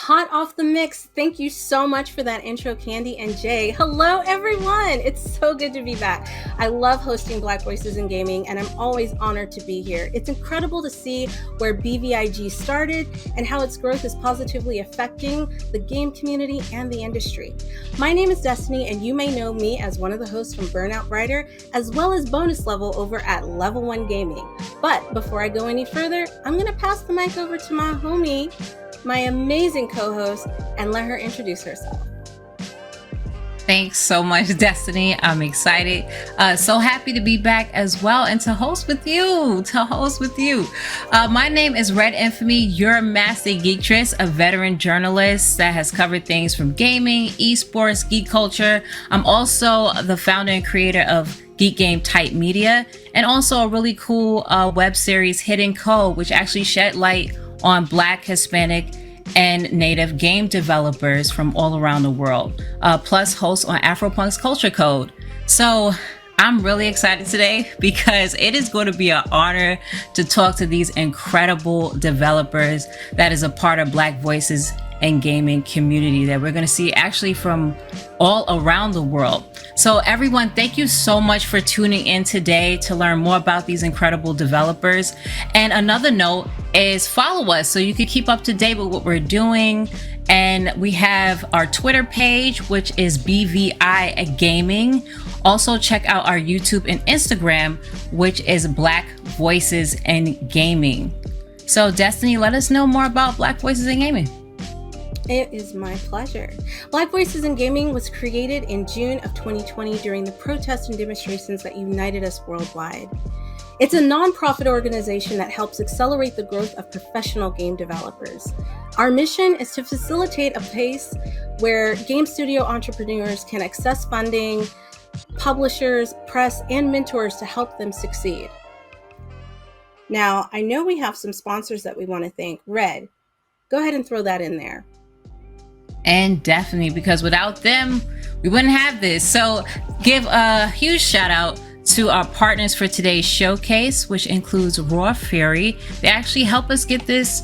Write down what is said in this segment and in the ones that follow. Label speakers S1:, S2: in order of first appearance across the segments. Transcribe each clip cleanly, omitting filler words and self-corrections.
S1: Hot off the mix. Thank you so much for that intro, Candy and Jay. Hello, everyone. It's so good to be back. I love hosting Black Voices in Gaming, and I'm always honored to be here. It's incredible to see where BVIG started and how its growth is positively affecting the game community and the industry. My name is Destinee, and you may know me as one of the hosts from Burnout Brighter, as well as bonus level over at Level 1 Gaming. But before I go any further, I'm going to pass the mic over to my homie, my amazing co-host, and let her introduce herself.
S2: Thanks so much, Destinee. I'm excited. So happy to be back as well and to host with you. My name is REDinFamy, your master geektress, a veteran journalist that has covered things from gaming, esports, geek culture. I'm also the founder and creator of Geek Game Type Media, and also a really cool web series, Hidden Code, which actually shed light on Black, Hispanic, and Native game developers from all around the world, plus hosts on Afropunk's Culture Code. So I'm really excited today because it is going to be an honor to talk to these incredible developers that is a part of Black Voices and Gaming community that we're going to see actually from all around the world. So everyone, thank you so much for tuning in today to learn more about these incredible developers. And another note is follow us so you can keep up to date with what we're doing. And we have our Twitter page, which is BVI Gaming. Also check out our YouTube and Instagram, which is Black Voices and Gaming. So Destinee, let us know more about Black Voices and Gaming.
S1: It is my pleasure. Black Voices in Gaming was created in June of 2020 during the protests and demonstrations that united us worldwide. It's a nonprofit organization that helps accelerate the growth of professional game developers. Our mission is to facilitate a place where game studio entrepreneurs can access funding, publishers, press, and mentors to help them succeed. Now, I know we have some sponsors that we want to thank. Red, go ahead and throw that in there.
S2: And definitely, because without them, we wouldn't have this. So give a huge shout out to our partners for today's showcase, which includes Raw Fury. They actually help us get this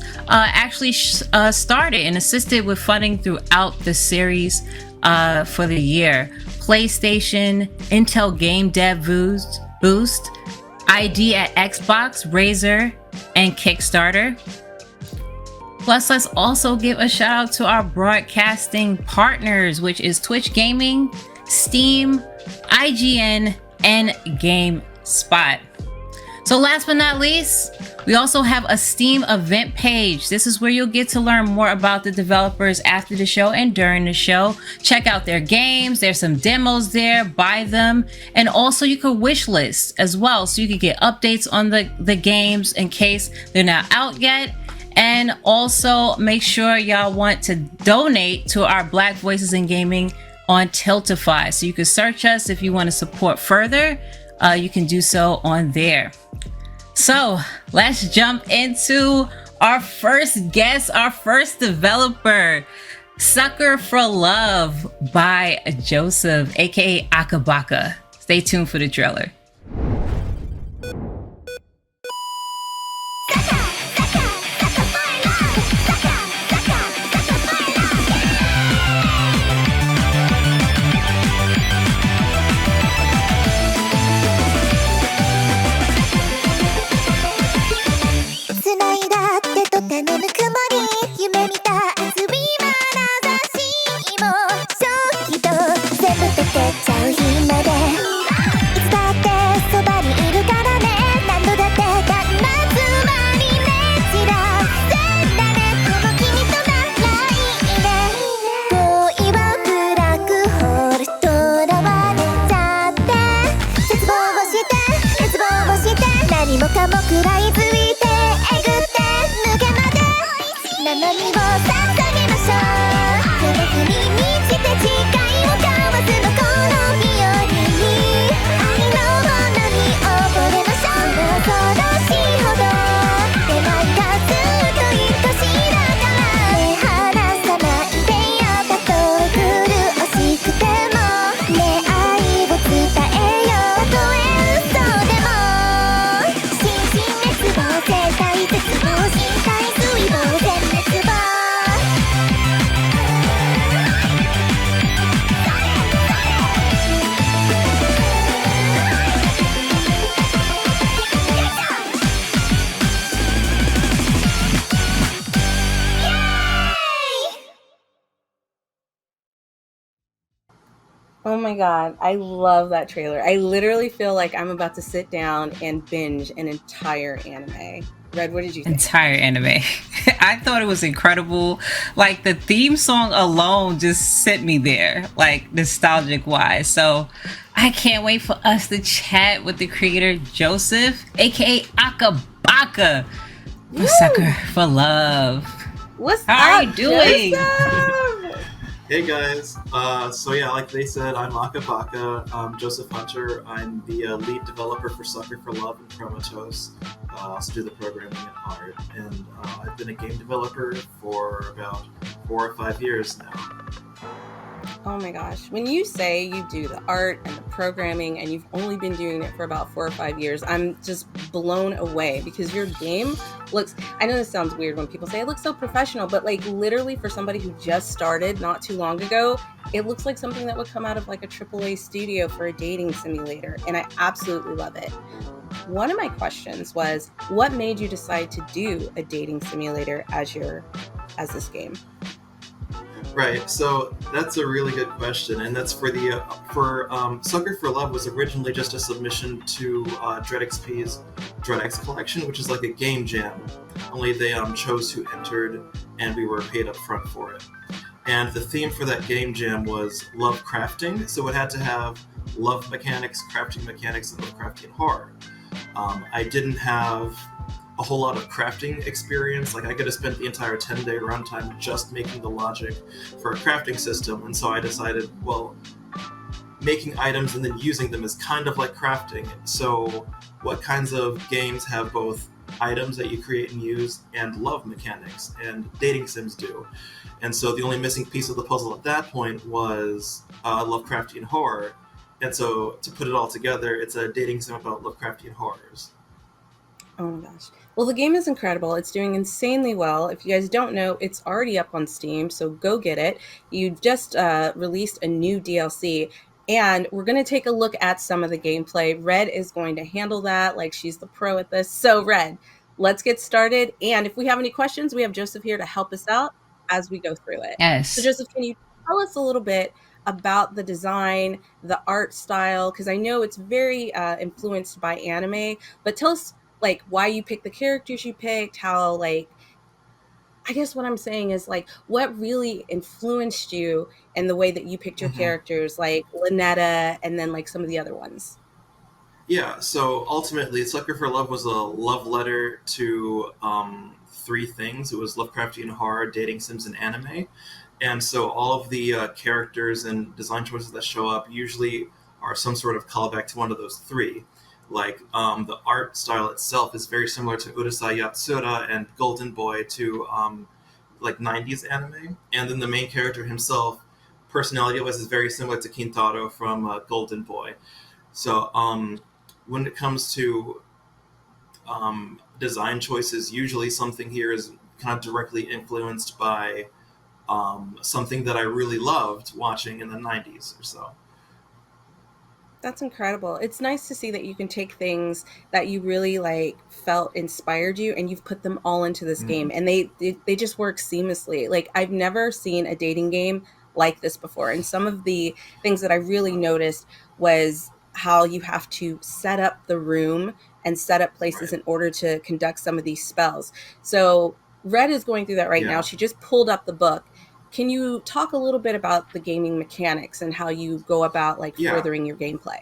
S2: started and assisted with funding throughout the series for the year. PlayStation, Intel Game Dev Boost, ID at Xbox, Razer, and Kickstarter. Plus, let's also give a shout out to our broadcasting partners, which is Twitch Gaming, Steam, IGN, and GameSpot. So last but not least, we also have a Steam event page. This is where you'll get to learn more about the developers after the show and during the show. Check out their games. There's some demos there. Buy them. And also you could wish list as well, so you could get updates on the games in case they're not out yet. And also make sure y'all want to donate to our Black Voices in Gaming on Tiltify. So you can search us if you want to support further. You can do so on there. So let's jump into our first guest, our first developer, Sucker for Love by Joseph, aka Akabaka. Stay tuned for the trailer.
S1: Oh my God, I love that trailer. I literally feel like I'm about to sit down and binge an entire anime. Red, what did you think?
S2: Entire anime. I thought it was incredible. Like the theme song alone just sent me there, like nostalgic wise. So I can't wait for us to chat with the creator Joseph, aka Akabaka, for Sucker
S1: Woo!
S2: for Love.
S1: What's
S2: How are
S1: up,
S2: you doing?
S1: Joseph?
S3: Hey guys, so yeah, like they said, I'm Akabaka. Joseph Hunter. I'm the lead developer for Sucker for Love and Chromatos. I also do the programming and art, and I've been a game developer for about 4 or 5 years now.
S1: Oh my gosh. When you say you do the art and the programming and you've only been doing it for about 4 or 5 years, I'm just blown away because your game looks, I know this sounds weird when people say it looks so professional, but like literally for somebody who just started not too long ago, it looks like something that would come out of like a AAA studio for a dating simulator. And I absolutely love it. One of my questions was, what made you decide to do a dating simulator as this game?
S3: Right, so that's a really good question, and that's for Sucker for Love was originally just a submission to DreadXP's DreadX collection, which is like a game jam. Only they chose who entered, and we were paid up front for it. And the theme for that game jam was love crafting, so it had to have love mechanics, crafting mechanics, and love crafting horror. I didn't have a whole lot of crafting experience. Like I could have spent the entire 10-day runtime just making the logic for a crafting system, and so I decided, well, making items and then using them is kind of like crafting. So what kinds of games have both items that you create and use and love mechanics? And dating sims do. And so the only missing piece of the puzzle at that point was Lovecraftian horror. And so to put it all together, it's a dating sim about Lovecraftian horrors.
S1: Oh my gosh. Well, the game is incredible. It's doing insanely well. If you guys don't know, it's already up on Steam, so go get it. You just released a new DLC, and we're going to take a look at some of the gameplay. Red is going to handle that like she's the pro at this. So, Red, let's get started. And if we have any questions, we have Joseph here to help us out as we go through it. So,
S2: Yes.
S1: Joseph, can you tell us a little bit about the design, the art style? Because I know it's very influenced by anime, but tell us like why you picked the characters you picked, how like I guess what I'm saying is like what really influenced you in the way that you picked your
S3: Mm-hmm.
S1: characters, like Lynetta and then like some of the other ones.
S3: Yeah, so ultimately, Sucker for Love was a love letter to three things. It was Lovecraftian horror, dating sims, and anime. And so all of the characters and design choices that show up usually are some sort of callback to one of those three. Like the art style itself is very similar to Urusei Yatsura and Golden Boy to like 90s anime. And then the main character himself, personality-wise, is very similar to Kintaro from Golden Boy. So when it comes to design choices, usually something here is kind of directly influenced by something that I really loved watching in the 90s or so.
S1: That's incredible. It's nice to see that you can take things that you really like felt inspired you and you've put them all into this
S3: Mm,
S1: game and they just work seamlessly. Like I've never seen a dating game like this before. And some of the things that I really noticed was how you have to set up the room and set up places
S3: right.
S1: in order to conduct some of these spells. So Red is going through that right now.
S3: Yeah.
S1: She just pulled up the book. Can you talk a little bit about the gaming mechanics and how you go about like
S3: Yeah.
S1: furthering your gameplay?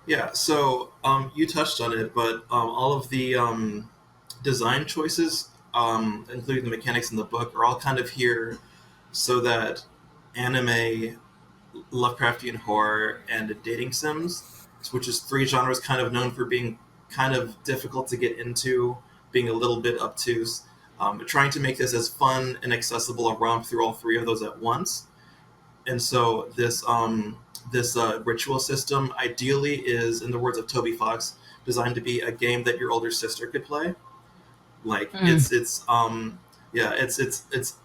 S3: Yeah. So you touched on it, but all of the design choices, including the mechanics in the book, are all kind of here so that anime, Lovecraftian horror, and dating sims, which is three genres kind of known for being kind of difficult to get into, being a little bit obtuse. Trying to make this as fun and accessible a romp through all three of those at once. And so this ritual system ideally is, in the words of Toby Fox, designed to be a game that your older sister could play. Like
S2: Mm.
S3: yeah, it's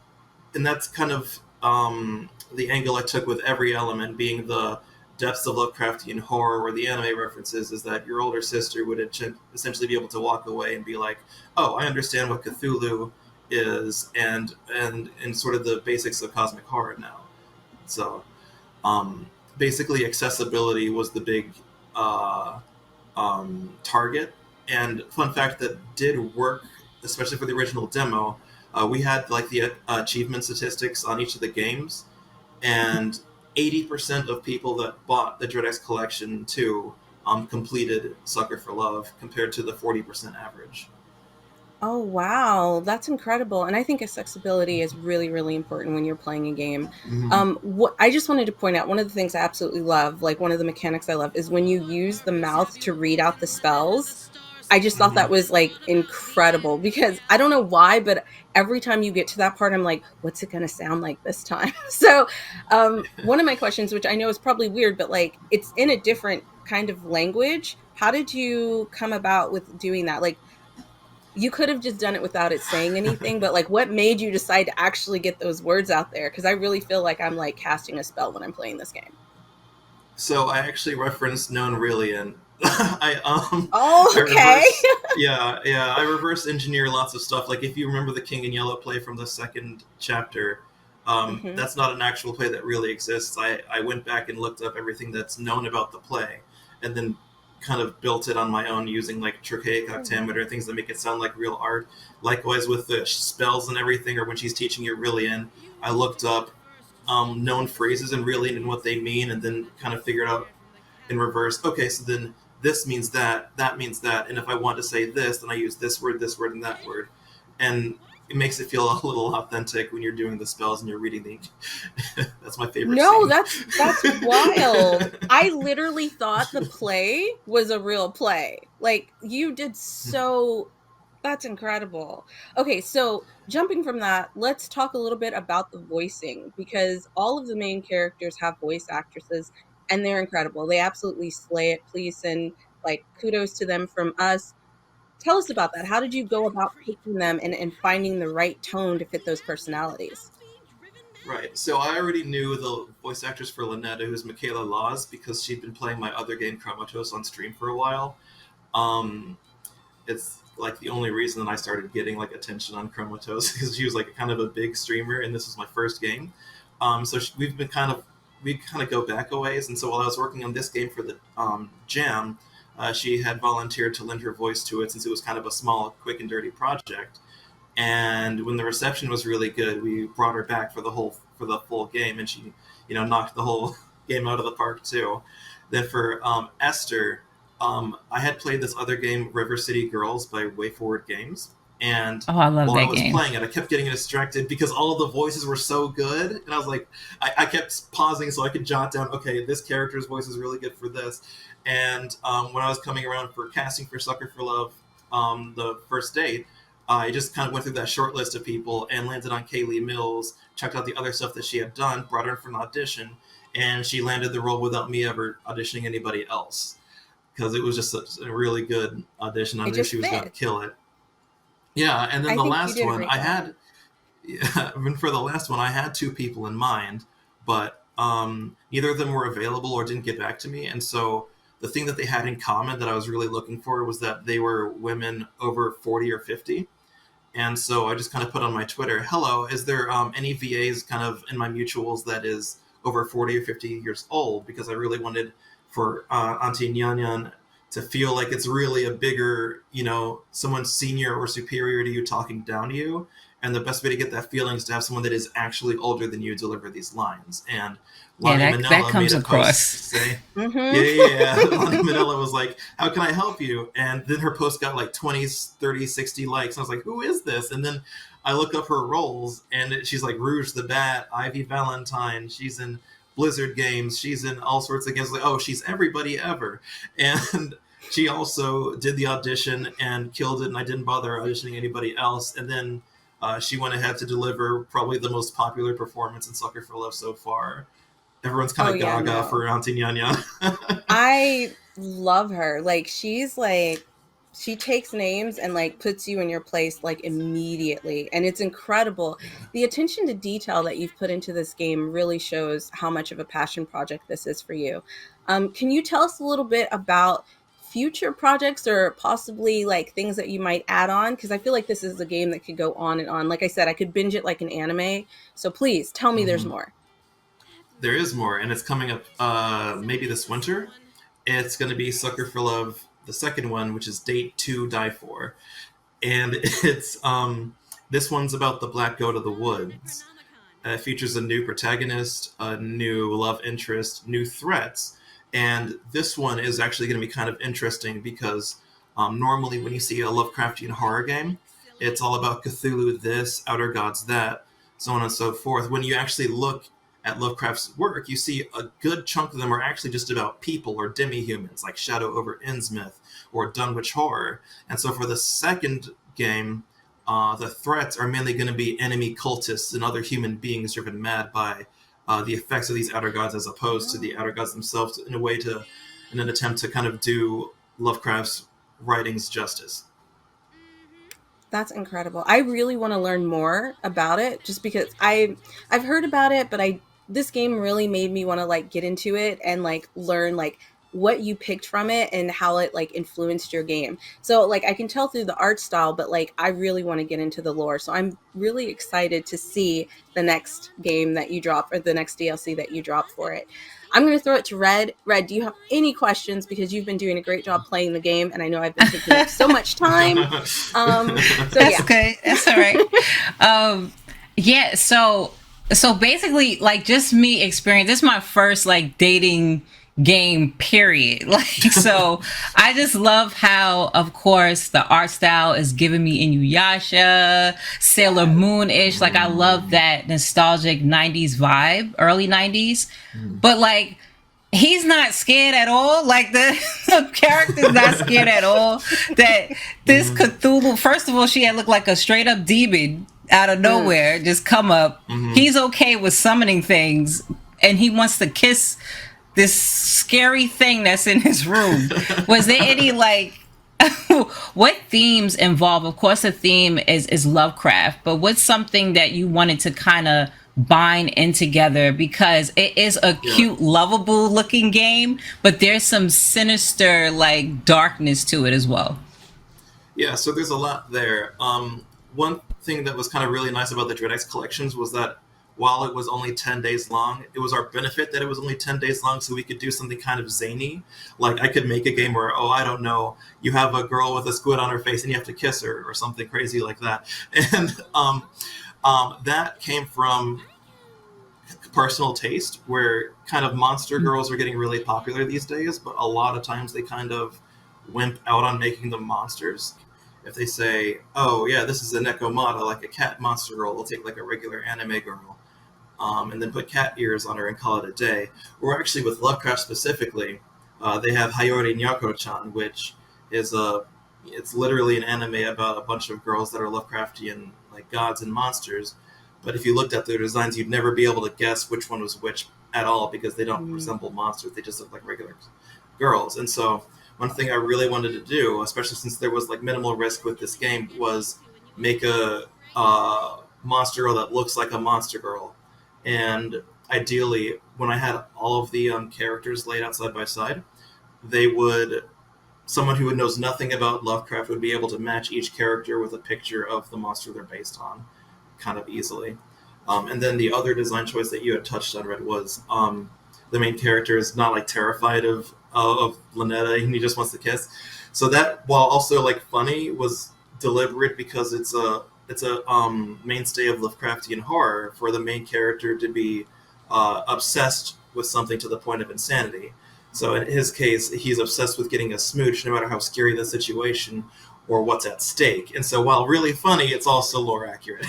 S3: and that's kind of the angle I took with every element being the depths of Lovecraftian horror, where the anime references is that your older sister would essentially be able to walk away and be like, "Oh, I understand what Cthulhu is, and sort of the basics of cosmic horror now." So, um, basically accessibility was the big uh, target. And fun fact that did work, especially for the original demo, we had like the achievement statistics on each of the games, and 80% of people that bought the DreadX Collection 2 completed Sucker for Love compared to the 40% average.
S1: Oh, wow. That's incredible. And I think accessibility is really, really important when you're playing a game.
S3: Mm-hmm.
S1: What I just wanted to point out, one of the things I absolutely love, like one of the mechanics I love, is when you use the mouth to read out the spells. I just thought that
S3: Mm-hmm.
S1: was like incredible because I don't know why, but every time you get to that part, I'm like, what's it going to sound like this time? So, one of my questions, which I know is probably weird, but like it's in a different kind of language. How did you come about with doing that? Like, you could have just done it without it saying anything, but like what made you decide to actually get those words out there? Because I really feel like I'm like casting a spell when I'm playing this game.
S3: So I actually referenced known Rillian.
S1: Oh,
S3: I
S1: okay.
S3: reverse yeah, I reverse engineer lots of stuff. Like if you remember the King in Yellow play from the second chapter,
S1: Hmm.
S3: that's not an actual play that really exists. I went back and looked up everything that's known about the play, and then kind of built it on my own using like trochaic
S1: Oh,
S3: octameter,
S1: wow.
S3: things that make it sound like real art. Likewise with the spells and everything, or when she's teaching you Rillian, I looked up known phrases in Rillian and what they mean, and then kind of figured out in reverse. Okay, so then this means that, that means that, and if I want to say this, then I use this word, and that word, and it makes it feel a little authentic when you're doing the spells and you're reading the. That's my favorite
S1: No,
S3: scene.
S1: that's wild. I literally thought the play was a real play. Like you did so that's incredible. Okay, so jumping from that, let's talk a little bit about the voicing because all of the main characters have voice actresses and they're incredible. They absolutely slay it. Please send like kudos to them from us. Tell us about that. How did you go about picking them and finding the right tone to fit those personalities?
S3: Right. So I already knew the voice actress for Lynetta, who's Michaela Laws, because she'd been playing my other game, Chromatos, on stream for a while. Um, it's like the only reason that I started getting like attention on Chromatos because she was like kind of a big streamer, and this was my first game. So we've been we kind of go back a ways, and so while I was working on this game for the jam, she had volunteered to lend her voice to it since it was kind of a small, quick and dirty project. And when the reception was really good, we brought her back for the full game, and she, knocked the whole game out of the park too. Then for Esther, I had played this other game, River City Girls by Way Forward Games, and
S2: Oh, I love
S3: while I
S2: that
S3: was
S2: game.
S3: playing it, I kept getting distracted because all the voices were so good, and I was like, I kept pausing so I could jot down, okay, this character's voice is really good for this. And when I was coming around for casting for Sucker for Love, the first date, I just kind of went through that short list of people and landed on Kaylee Mills, checked out the other stuff that she had done, brought her in for an audition, and she landed the role without me ever auditioning anybody else because it was just a really good audition. I
S1: It
S3: knew
S1: just
S3: she was going to
S1: fit.
S3: kill it. Yeah, and then
S1: I
S3: the
S1: think you
S3: last
S1: did a
S3: one
S1: great
S3: I
S1: job.
S3: had, yeah, I mean, for the last one I had two people in mind, but neither of them were available or didn't get back to me, and so the thing that they had in common that I was really looking for was that they were women over 40 or 50. And so I just kind of put on my Twitter, hello, is there any VAs kind of in my mutuals that is over 40 or 50 years old? Because I really wanted for Auntie Nyanyan to feel like it's really a bigger, someone senior or superior to you talking down to you. And the best way to get that feeling is to have someone that is actually older than you deliver these lines. And
S2: Yeah,
S3: Lonnie
S2: that
S3: Manella made
S2: comes
S3: a post
S2: across.
S3: say, yeah,
S1: Hmm.
S3: yeah, yeah. Lonnie Manila was like, how can I help you? And then her post got like 20, 30, 60 likes. I was like, who is this? And then I look up her roles, and she's like Rouge the Bat, Ivy Valentine. She's in Blizzard games. She's in all sorts of games. Like, oh, she's everybody ever. And she also did the audition and killed it, and I didn't bother auditioning anybody else. And then she went ahead to deliver probably the most popular performance in Sucker for Love so far. Everyone's kind
S1: Oh
S3: of
S1: yeah,
S3: gaga
S1: no.
S3: for Auntie Nyanya.
S1: I love her. Like she takes names and like puts you in your place like immediately and it's incredible.
S3: Yeah.
S1: The attention to detail that you've put into this game really shows how much of a passion project this is for you. Can you tell us a little bit about future projects or possibly like things that you might add on? Because I feel like this is a game that could go on and on. Like I said, I could binge it like an anime. So please tell me there's
S3: Mm-hmm.
S1: more.
S3: There is more, and it's coming up maybe this winter. It's going to be Sucker for Love, the second one, which is Date 2 Die For. And it's this one's about the Black Goat of the Woods. It features a new protagonist, a new love interest, new threats. And this one is actually going to be kind of interesting because normally when you see a Lovecraftian horror game, it's all about Cthulhu this, Outer Gods that, so on and so forth. When you actually look at Lovecraft's work, you see a good chunk of them are actually just about people or demi-humans, like Shadow over Innsmouth or Dunwich Horror. And so for the second game, the threats are mainly going to be enemy cultists and other human beings driven mad by the effects of these outer gods, as opposed to the outer gods themselves, in an attempt to kind of do Lovecraft's writings justice.
S1: That's incredible. I really want to learn more about it, just because I've heard about it, but this game really made me want to like get into it and like learn like what you picked from it and how it like influenced your game. So like I can tell through the art style, but like I really want to get into the lore. So I'm really excited to see the next game that you drop, or the next DLC that you drop for it. I'm going to throw it to Red. Red, do you have any questions? Because you've been doing a great job playing the game, and I know I've been taking up so much time.
S2: That's good. That's all right. Yeah. So basically, like, just me experience. This is my first like dating game, period. Like, so I just love how, of course, the art style is giving me Inuyasha, Sailor Moon-ish. Like, I love that nostalgic 90s vibe, early 90s. But like, he's not scared at all. Like, the character's not scared at all. That this Cthulhu, first of all, she had looked like a straight up demon out of nowhere, just come up. He's okay with summoning things, and he wants to kiss this scary thing that's in his room. Was there any like what themes involve? Of course, the theme is Lovecraft, but what's something that you wanted to kind of bind in together, because it is a cute, lovable looking game, but there's some sinister like darkness to it as well.
S3: Yeah, so there's a lot there. One thing that was kind of really nice about the Dread X collections was that while it was only 10 days long, it was our benefit that it was only 10 days long, so we could do something kind of zany. Like, I could make a game where, I don't know, you have a girl with a squid on her face and you have to kiss her, or something crazy like that. And that came from personal taste, where kind of monster girls are getting really popular these days, but a lot of times they kind of wimp out on making them monsters. If they say, oh yeah, this is a Nekomata, like a cat monster girl, they'll take like a regular anime girl, and then put cat ears on her and call it a day. Or actually, with Lovecraft specifically, they have Hayori Nyako-chan, which is it's literally an anime about a bunch of girls that are Lovecraftian, like gods and monsters. But if you looked at their designs, you'd never be able to guess which one was which at all, because they don't resemble monsters. They just look like regular girls. And so one thing I really wanted to do, especially since there was like minimal risk with this game, was make a monster girl that looks like a monster girl. And ideally, when I had all of the characters laid out side by side, someone who knows nothing about Lovecraft would be able to match each character with a picture of the monster they're based on kind of easily. And then the other design choice that you had touched on, Red, was the main character is not like terrified of Lynetta, and he just wants to kiss. So that, while also like funny, was deliberate, because it's a mainstay of Lovecraftian horror for the main character to be obsessed with something to the point of insanity. So in his case, he's obsessed with getting a smooch, no matter how scary the situation or what's at stake. And so while really funny, it's also lore accurate.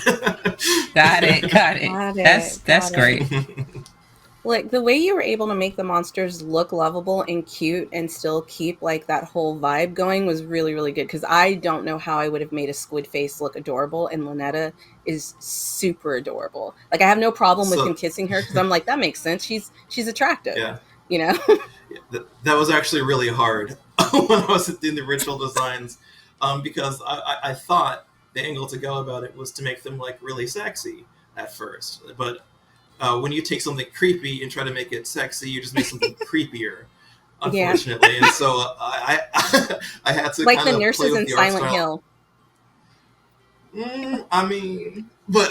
S2: Got it. That's great.
S1: Like, the way you were able to make the monsters look lovable and cute and still keep like that whole vibe going was really, really good. Because I don't know how I would have made a squid face look adorable, and Lynetta is super adorable. Like, I have no problem with him kissing her, because I'm like, that makes sense. She's attractive.
S3: Yeah.
S1: You know?
S3: That was actually really hard when I was doing the original designs, because I thought the angle to go about it was to make them like really sexy at first, but when you take something creepy and try to make it sexy, you just make something creepier, unfortunately. Yeah. And so I had to
S1: like
S3: kind
S1: the
S3: of
S1: nurses
S3: play with
S1: in
S3: the art
S1: Silent
S3: style.
S1: Hill.
S3: I mean, but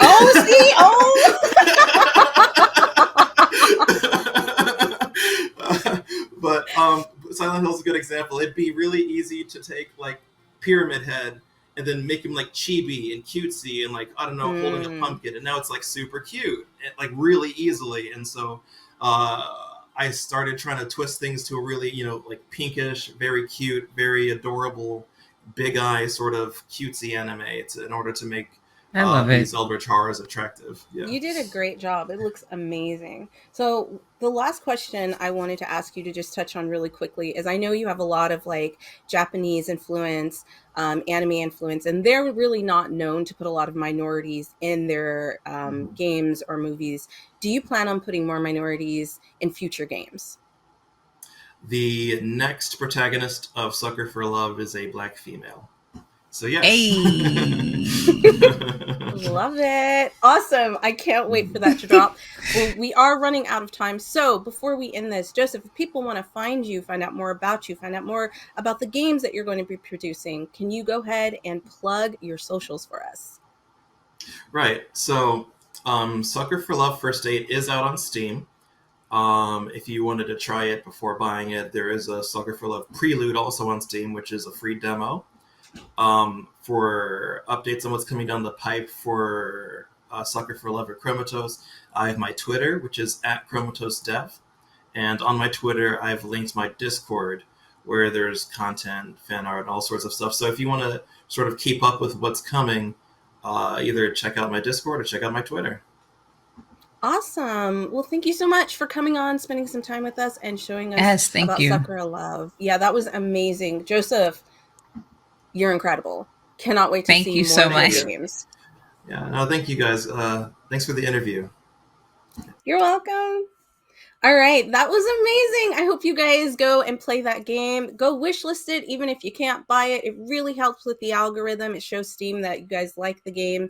S3: Silent Hill is a good example. It'd be really easy to take like Pyramid Head and then make him like chibi and cutesy and like, I don't know, holding a pumpkin, and now it's like super cute, like really easily. And so I started trying to twist things to a really, like pinkish, very cute, very adorable, big eye sort of cutesy anime in order to make
S2: I love
S3: these
S2: it.
S3: Eldritch horrors attractive. Yeah.
S1: You did a great job. It looks amazing. So the last question I wanted to ask you to just touch on really quickly is, I know you have a lot of like Japanese influence, anime influence, and they're really not known to put a lot of minorities in their games or movies. Do you plan on putting more minorities in future games?
S3: The next protagonist of Sucker for Love is a black female. So yes.
S2: Hey.
S1: Love it. Awesome. I can't wait for that to drop. Well, we are running out of time. So before we end this, Joseph, if people want to find you, find out more about you, find out more about the games that you're going to be producing, can you go ahead and plug your socials for us?
S3: Right. So Sucker for Love First Date is out on Steam. If you wanted to try it before buying it, there is a Sucker for Love Prelude also on Steam, which is a free demo. For updates on what's coming down the pipe for Sucker for Love or Chromatos, I have my Twitter, which is @ChromatosDev. And on my Twitter, I've linked my Discord, where there's content, fan art, and all sorts of stuff. So if you want to sort of keep up with what's coming, either check out my Discord or check out my Twitter.
S1: Awesome. Well, thank you so much for coming on, spending some time with us, and showing us about Sucker of Love. Yeah, that was amazing. Joseph, you're incredible. Cannot wait to see
S2: you
S1: more
S2: so much.
S1: games.
S3: Yeah, no, thank you guys. Thanks for the interview.
S1: You're welcome. All right, that was amazing. I hope you guys go and play that game. Go wishlist it, even if you can't buy it. It really helps with the algorithm. It shows Steam that you guys like the game.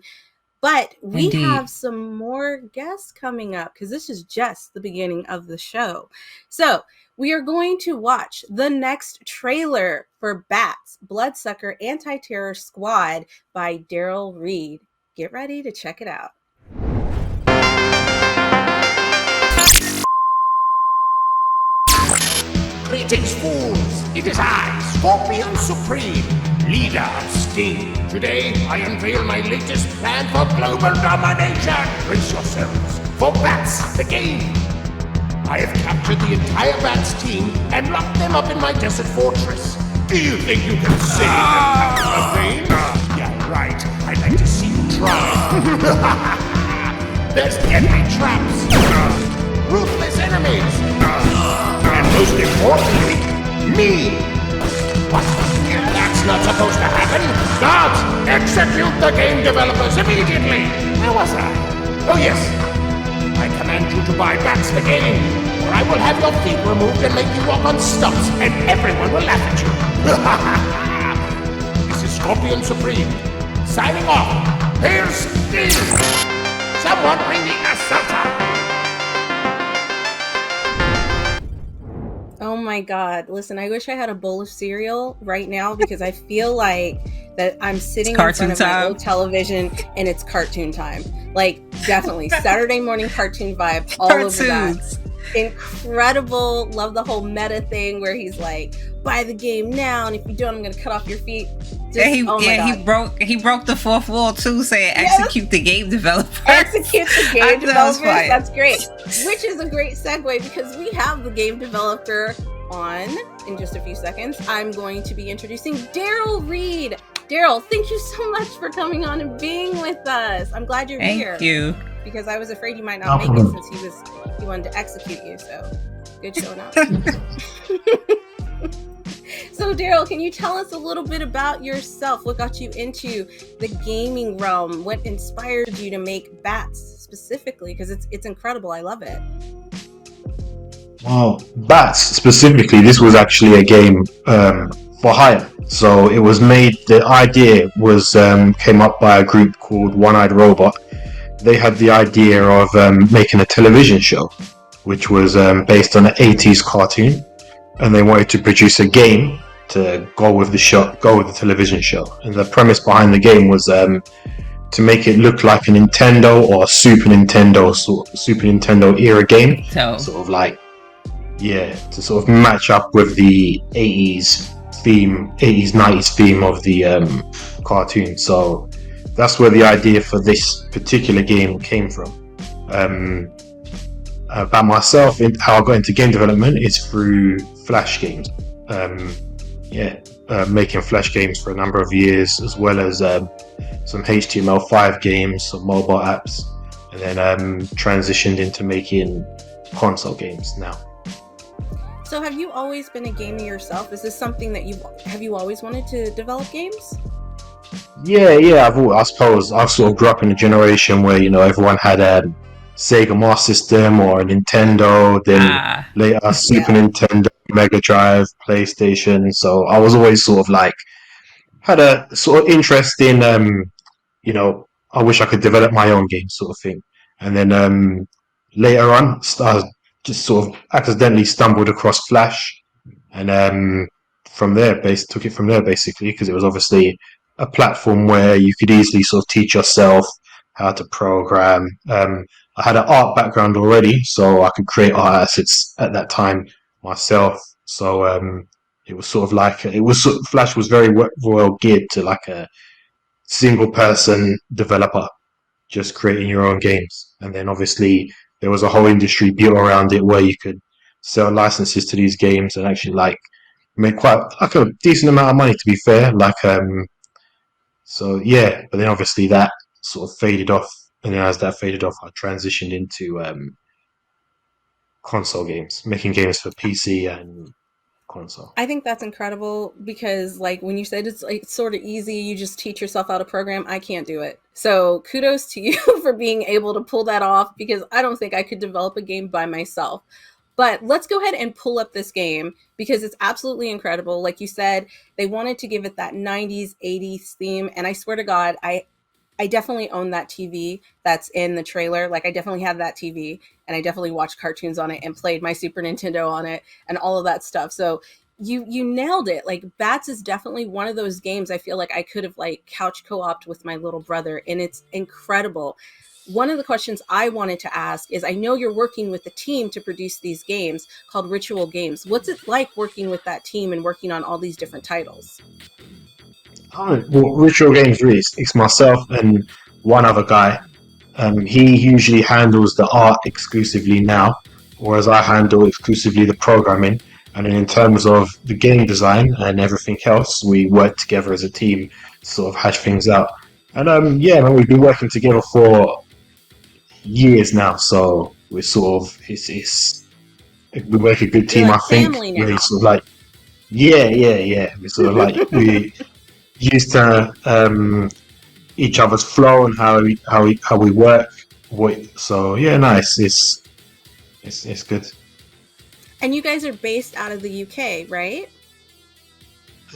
S1: But we have some more guests coming up, because this is just the beginning of the show. So we are going to watch the next trailer for Bats, Bloodsucker Anti-Terror Squad by Daryl Reed. Get ready to check it out.
S4: Greetings, fools! It is I, Scorpion Supreme, leader of Steam. Today, I unveil my latest plan for global domination. Brace yourselves for Bats, the game. I have captured the entire Bats team and locked them up in my desert fortress. Do you think you can save them out of the vein? Yeah, right. I'd like to see you try. There's deadly traps, ruthless enemies, and most importantly, me. What? That's not supposed to happen. Guards, execute the game developers immediately. Where was I? Oh yes. I command you to buy Bats the game, or I will have your feet removed and make you walk on stumps, and everyone will laugh at you. This is Scorpion Supreme, signing off. Here's Steve. Someone bring the assaulter.
S1: Oh my God. Listen, I wish I had a bowl of cereal right now, because I feel like that I'm sitting in front of my old television and it's cartoon time. Like, definitely Saturday morning cartoon vibe all over that. Incredible. Love the whole meta thing where he's like, buy the game now, and if you don't, I'm gonna cut off your feet.
S2: He broke the fourth wall too, saying execute the game developers.
S1: Execute the game developers. That's great. Which is a great segue, because we have the game developer on in just a few seconds. I'm going to be introducing Daryl Reed. Daryl, thank you so much for coming on and being with us. I'm glad you're here.
S2: Thank you.
S1: Because I was afraid you might not make it, since he wanted to execute you. So good showing up. So Daryl, can you tell us a little bit about yourself? What got you into the gaming realm? What inspired you to make Bats specifically? Because it's incredible. I love it.
S5: Wow, Bats specifically, this was actually a game for hire. So it was made, the idea was came up by a group called One Eyed Robot. They had the idea of making a television show, which was based on an 80s cartoon, and they wanted to produce a game to go with the television show. And the premise behind the game was to make it look like a Nintendo or Super Nintendo era game, sort of like to sort of match up with the 80s 90s theme of the cartoon. So that's where the idea for this particular game came from. About myself, how I got into game development is through Flash games. Making Flash games for a number of years, as well as some HTML5 games, some mobile apps, and then transitioned into making console games now.
S1: So have you always been a gamer yourself? Is this something that have you always wanted to develop games?
S5: Yeah. I suppose I've sort of grew up in a generation where, you know, everyone had a Sega Master System or a Nintendo, then later Super Nintendo, Mega Drive, PlayStation. So I was always sort of like, had a sort of interest in, I wish I could develop my own game sort of thing. And then later on, I just sort of accidentally stumbled across Flash, and from there, took it from there basically, because it was obviously a platform where you could easily sort of teach yourself how to program. I had an art background already, so I could create art assets at that time myself. So it was sort of like Flash was very well geared to like a single person developer, just creating your own games. And then obviously there was a whole industry built around it where you could sell licenses to these games and actually like make quite like a decent amount of money, to be fair. Like but then obviously that sort of faded off, and then as that faded off, I transitioned into console games, making games for PC and console.
S1: I think that's incredible because, like, when you said it's like sort of easy, you just teach yourself how to program. I can't do it. So kudos to you for being able to pull that off, because I don't think I could develop a game by myself. But let's go ahead and pull up this game because it's absolutely incredible. Like you said, they wanted to give it that 90s, 80s theme. And I swear to God, I definitely own that TV that's in the trailer. Like, I definitely have that TV, and I definitely watched cartoons on it and played my Super Nintendo on it and all of that stuff. So you nailed it. Like, Bats is definitely one of those games I feel like I could have like couch co-opted with my little brother, and it's incredible. One of the questions I wanted to ask is, I know you're working with a team to produce these games called Ritual Games. What's it like working with that team and working on all these different titles?
S5: Well, Ritual Games really, it's myself and one other guy. He usually handles the art exclusively now, whereas I handle exclusively the programming. And then in terms of the game design and everything else, we work together as a team to sort of hash things out. And we've been working together for years now, so we're sort of we make a good team.
S1: Like,
S5: I think
S1: family now.
S5: we're sort of like we're sort of like we used to each other's flow and how we work. So yeah, nice. It's good.
S1: And you guys are based out of the UK, right?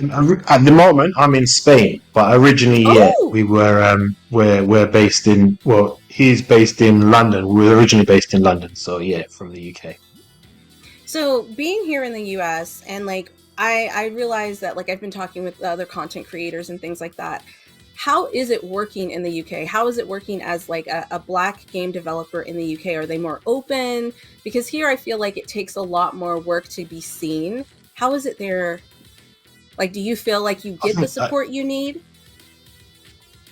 S5: At the moment, I'm in Spain, but originally, we were we're based in. Well, he's based in London. We were originally based in London, so yeah, from the UK.
S1: So being here in the US, and like I realize that, like, I've been talking with other content creators and things like that. How is it working in the UK? How is it working as like a Black game developer in the UK? Are they more open? Because here I feel like it takes a lot more work to be seen. How is it there? Like, do you feel like you get the support you need?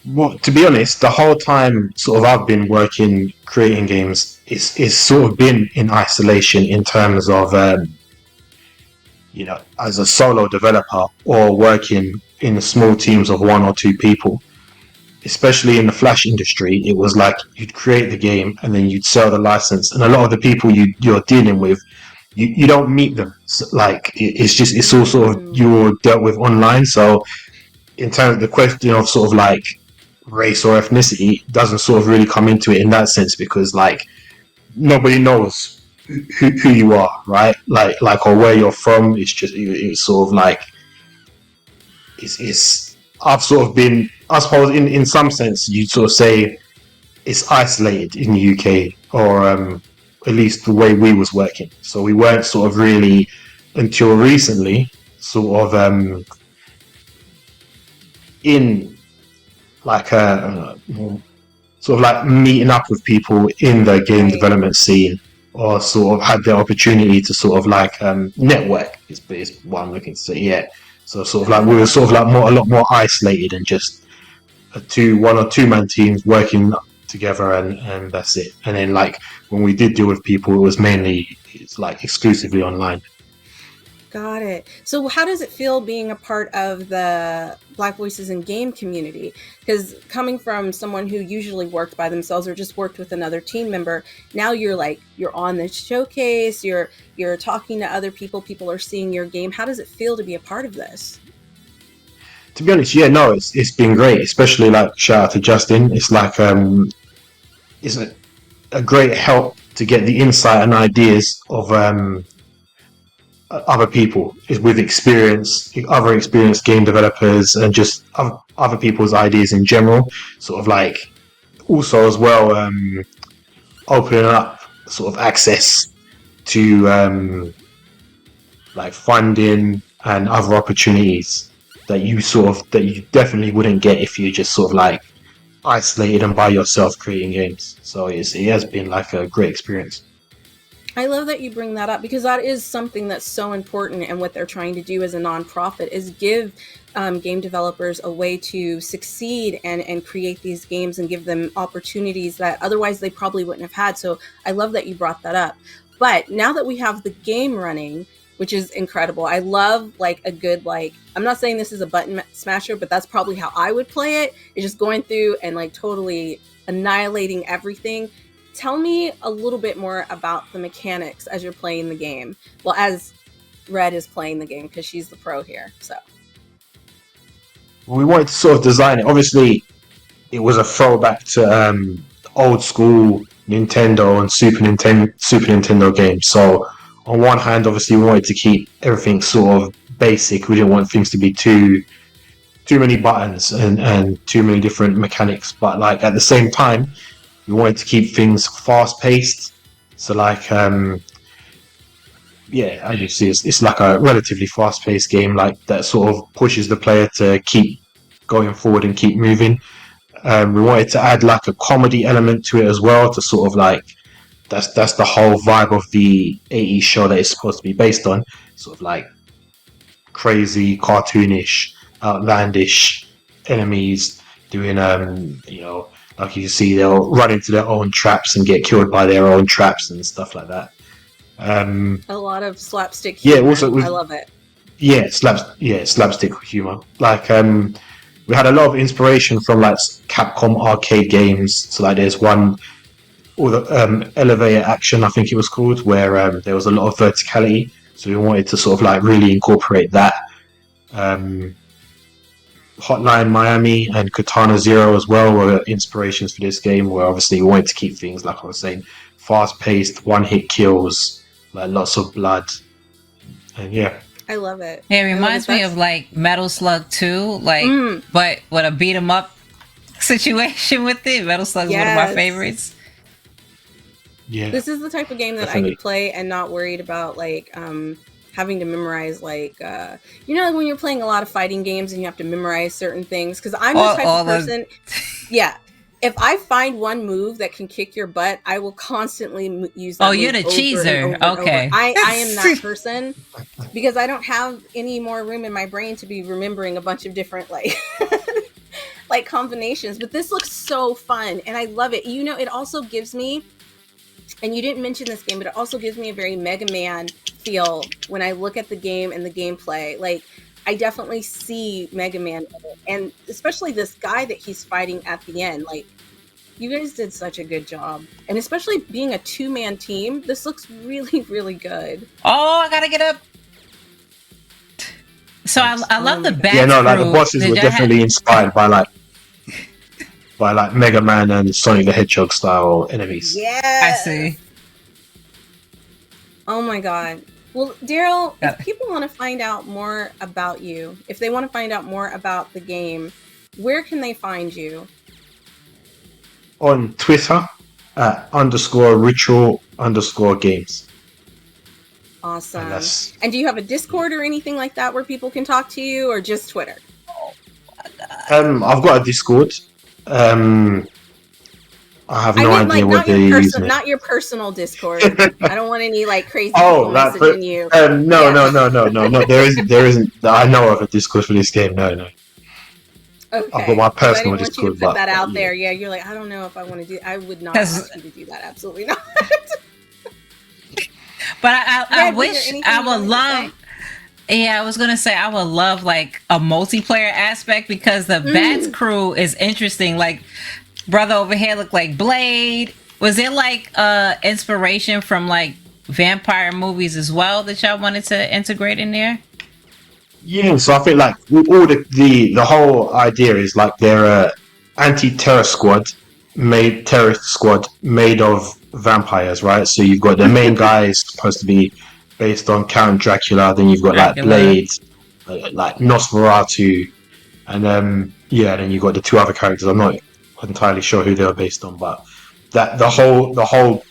S5: Well, to be honest, the whole time sort of I've been working, creating games, it's sort of been in isolation in terms of, as a solo developer or working in small teams of one or two people. Especially in the Flash industry, it was like you'd create the game and then you'd sell the license, and a lot of the people you're dealing with, you don't meet them. So, like, it's all sort of you're dealt with online. So in terms of the question of sort of like race or ethnicity, doesn't sort of really come into it in that sense, because like nobody knows who you are, right? Like or where you're from. It's sort of like it's I've sort of been, I suppose in some sense you'd sort of say it's isolated in the UK, or at least the way we was working. So we weren't sort of really, until recently, sort of in like a sort of like meeting up with people in the game development scene, or sort of had the opportunity to sort of like network is what I'm looking to say. Yeah. So sort of like we were sort of like a lot more isolated and just one or two man teams working together and that's it. And then like when we did deal with people, it was it's like exclusively online.
S1: Got it. So how does it feel being a part of the Black Voices in Game community? Because coming from someone who usually worked by themselves or just worked with another team member, now you're on the showcase, you're talking to other people are seeing your game. How does it feel to be a part of this?
S5: To be honest, yeah, no, it's been great, especially like shout out to Justin. It's like it's a great help to get the insight and ideas of other people with experience, other experienced game developers, and just other people's ideas in general. Sort of like also as well opening up sort of access to like funding and other opportunities that you definitely wouldn't get if you just sort of like isolated and by yourself creating games. So it has been like a great experience.
S1: I love that you bring that up because that is something that's so important, and what they're trying to do as a nonprofit is give game developers a way to succeed and create these games and give them opportunities that otherwise they probably wouldn't have had. So I love that you brought that up. But now that we have the game running, which is incredible, I love like a good, like, I'm not saying this is a button smasher, but that's probably how I would play it, is just going through and like totally annihilating everything. Tell me a little bit more about the mechanics as you're playing the game. Well, as Red is playing the game, because she's the pro here. So
S5: we wanted to sort of design it. Obviously, it was a throwback to old school Nintendo and Super Nintendo games. So on one hand, obviously, we wanted to keep everything sort of basic. We didn't want things to be too many buttons and too many different mechanics. But like at the same time, we wanted to keep things fast-paced, so like, as you see, it's like a relatively fast-paced game, like that sort of pushes the player to keep going forward and keep moving. We wanted to add like a comedy element to it as well, to sort of like that's the whole vibe of the 80s show that it's supposed to be based on, sort of like crazy, cartoonish, outlandish enemies doing like you see, they'll run into their own traps and get killed by their own traps and stuff like that.
S1: A lot of slapstick humor.
S5: Yeah, also
S1: I love it.
S5: Yeah, slapstick humor. Like we had a lot of inspiration from like Capcom arcade games. So like there's one, or the elevator action, I think it was called, where there was a lot of verticality. So we wanted to sort of like really incorporate that. Hotline Miami and Katana Zero as well were inspirations for this game, where obviously we wanted to keep things, like I was saying, fast-paced, one-hit kills, like lots of blood, and yeah.
S1: I love it.
S2: It reminds me of like Metal Slug 2, like, but with a beat 'em up situation with it. Metal Slug is one of my favorites.
S5: Yeah.
S1: This is the type of game that I could play and not worried about like having to memorize, like like when you're playing a lot of fighting games and you have to memorize certain things, because I'm the type of person if I find one move that can kick your butt, I will constantly use that.
S2: You're the cheeser. Okay.
S1: I am that person because I don't have any more room in my brain to be remembering a bunch of different like combinations. But this looks so fun and I love it. It also gives me, and you didn't mention this game, but it also gives me a very Mega Man feel when I look at the game and the gameplay. Like, I definitely see Mega Man in it. And especially this guy that he's fighting at the end. Like, you guys did such a good job. And especially being a two-man team, this looks really, really good.
S2: Oh, I gotta get up. So I love the back.
S5: Yeah, no, like the bosses were definitely inspired by like Mega Man and Sonic the Hedgehog style enemies.
S1: Yeah,
S2: I see.
S1: Oh my god. Well, Daryl, if people want to find out more about you, if they want to find out more about the game, where can they find you?
S5: On Twitter at _ritual_games.
S1: Awesome. And do you have a Discord or anything like that where people can talk to you, or just Twitter?
S5: I've got a Discord. I have no idea what they're using.
S1: Not your personal Discord. I don't want any like crazy
S5: Oh,
S1: people messaging you.
S5: No. There isn't. I know of a Discord for this game. No.
S1: Okay.
S5: I've got my personal
S1: I didn't
S5: Discord.
S1: want you to put that out there. Yeah, you're like, I don't know if I want to do. I would not ask you to do that. Absolutely not.
S2: But I wish I would love. Yeah, I was gonna say I would love like a multiplayer aspect because the Bats crew is interesting. Like, brother over here looked like Blade. Was it like inspiration from like vampire movies as well that y'all wanted to integrate in there?
S5: Yeah, so I think like all the whole idea is like they're terrorist squad made of vampires, right? So you've got the main guy is supposed to be based on Count Dracula, then you've got like Blade, like Nosferatu, and then you've got the two other characters. I'm not entirely sure who they are based on, but that the whole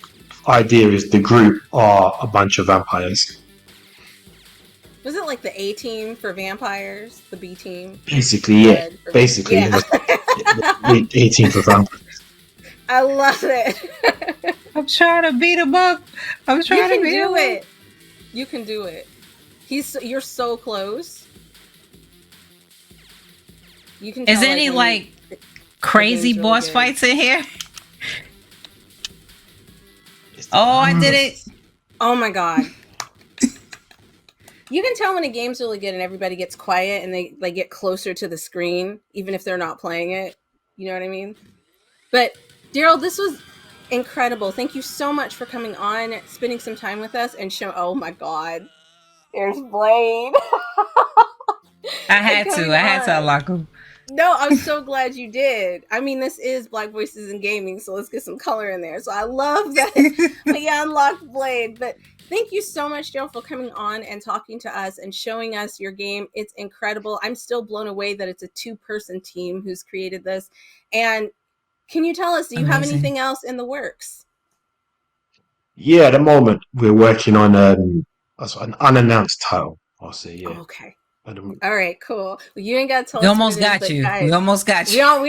S5: idea is the group are a bunch of vampires.
S1: Was it like the A team for vampires, the B team?
S5: Basically, yeah. Basically,
S1: yeah.
S5: The A team for vampires.
S1: I love it.
S2: I'm trying to beat him up. You can
S1: do it. You're so close. You can.
S2: Is any like crazy boss fights in here? Oh, I did it!
S1: Oh my god. You can tell when a game's really good and everybody gets quiet and they get closer to the screen, even if they're not playing it. You know what I mean? But Daryl, this was incredible. Thank you so much for coming on, spending some time with us, and oh my god, there's Blade.
S2: I had to unlock him.
S1: No, I'm so glad you did. I mean, this is Black Voices in Gaming, so let's get some color in there. So I love that you unlocked Blade. But thank you so much, Daryl, for coming on and talking to us and showing us your game. It's incredible. I'm still blown away that it's a 2-person team who's created this. And can you tell us, do you have anything else in the works?
S5: Yeah, at the moment we're working on an unannounced title. I'll say, yeah.
S1: Okay. All right, cool. Well, you ain't got to tell us.
S2: We almost got you. We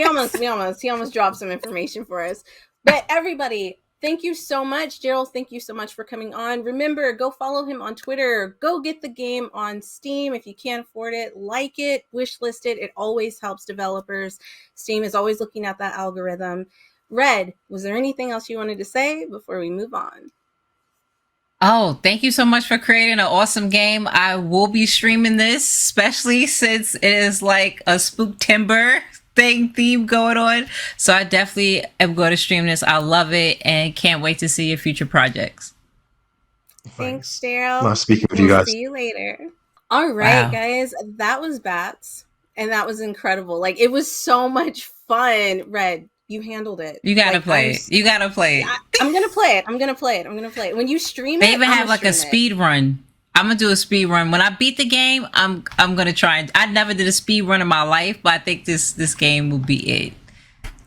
S2: almost he almost dropped some information for us. But everybody, thank you so much. Daryl, thank you so much for coming on. Remember, go follow him on Twitter. Go get the game on Steam if you can't afford it. Like it, wishlist it. It always helps developers. Steam is always looking at that algorithm. Red, was there anything else you wanted to say before we move on? Oh, thank you so much for creating an awesome game. I will be streaming this, especially since it is like a Spooktember theme going on. So I definitely am going to stream this. I love it and can't wait to see your future projects.
S1: Thanks, Daryl.
S5: Nice speaking with you guys.
S1: See you later. All right, guys. That was Bats, and that was incredible. Like, it was so much fun. Red, you handled it.
S2: You gotta play it. You gotta play it.
S1: I'm gonna play it. I'm gonna play it. When you stream it,
S2: they even have like a speed run. I'm gonna do a speed run. When I beat the game, I'm gonna try. I never did a speed run in my life, but I think this game will be it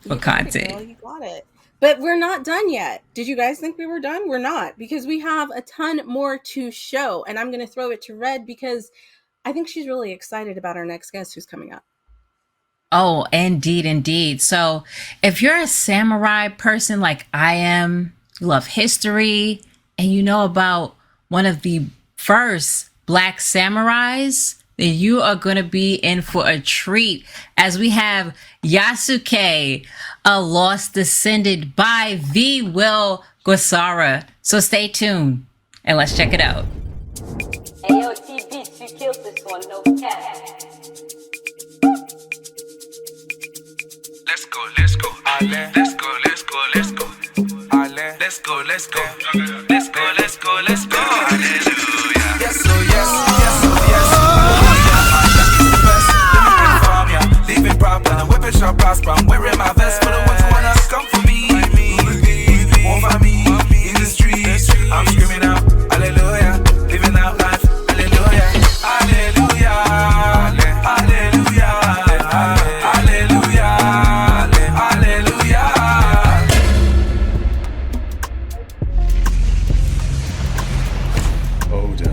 S2: for content.
S1: You got it. But we're not done yet. Did you guys think we were done? We're not, because we have a ton more to show. And I'm gonna throw it to Red because I think she's really excited about our next guest who's coming up.
S2: Oh, indeed. So if you're a samurai person like I am, you love history, and you know about one of the first Black samurais, then you are going to be in for a treat, as we have Yasuke, a lost descendant by the Will Gosara. So stay tuned and let's check it out.
S6: AOT Beats, you killed this one, no cap.
S7: Let's go. Ale. Let's go. Ale. Let's go. Hallelujah. Yes, leaving problem, the whipping shop prosper. I'm wearing my vest for the ones who wanna come for me. Over me, in the streets. I'm screaming out, hallelujah. Living out life, hallelujah. Hallelujah. Hallelujah. Hallelujah.
S8: Oda,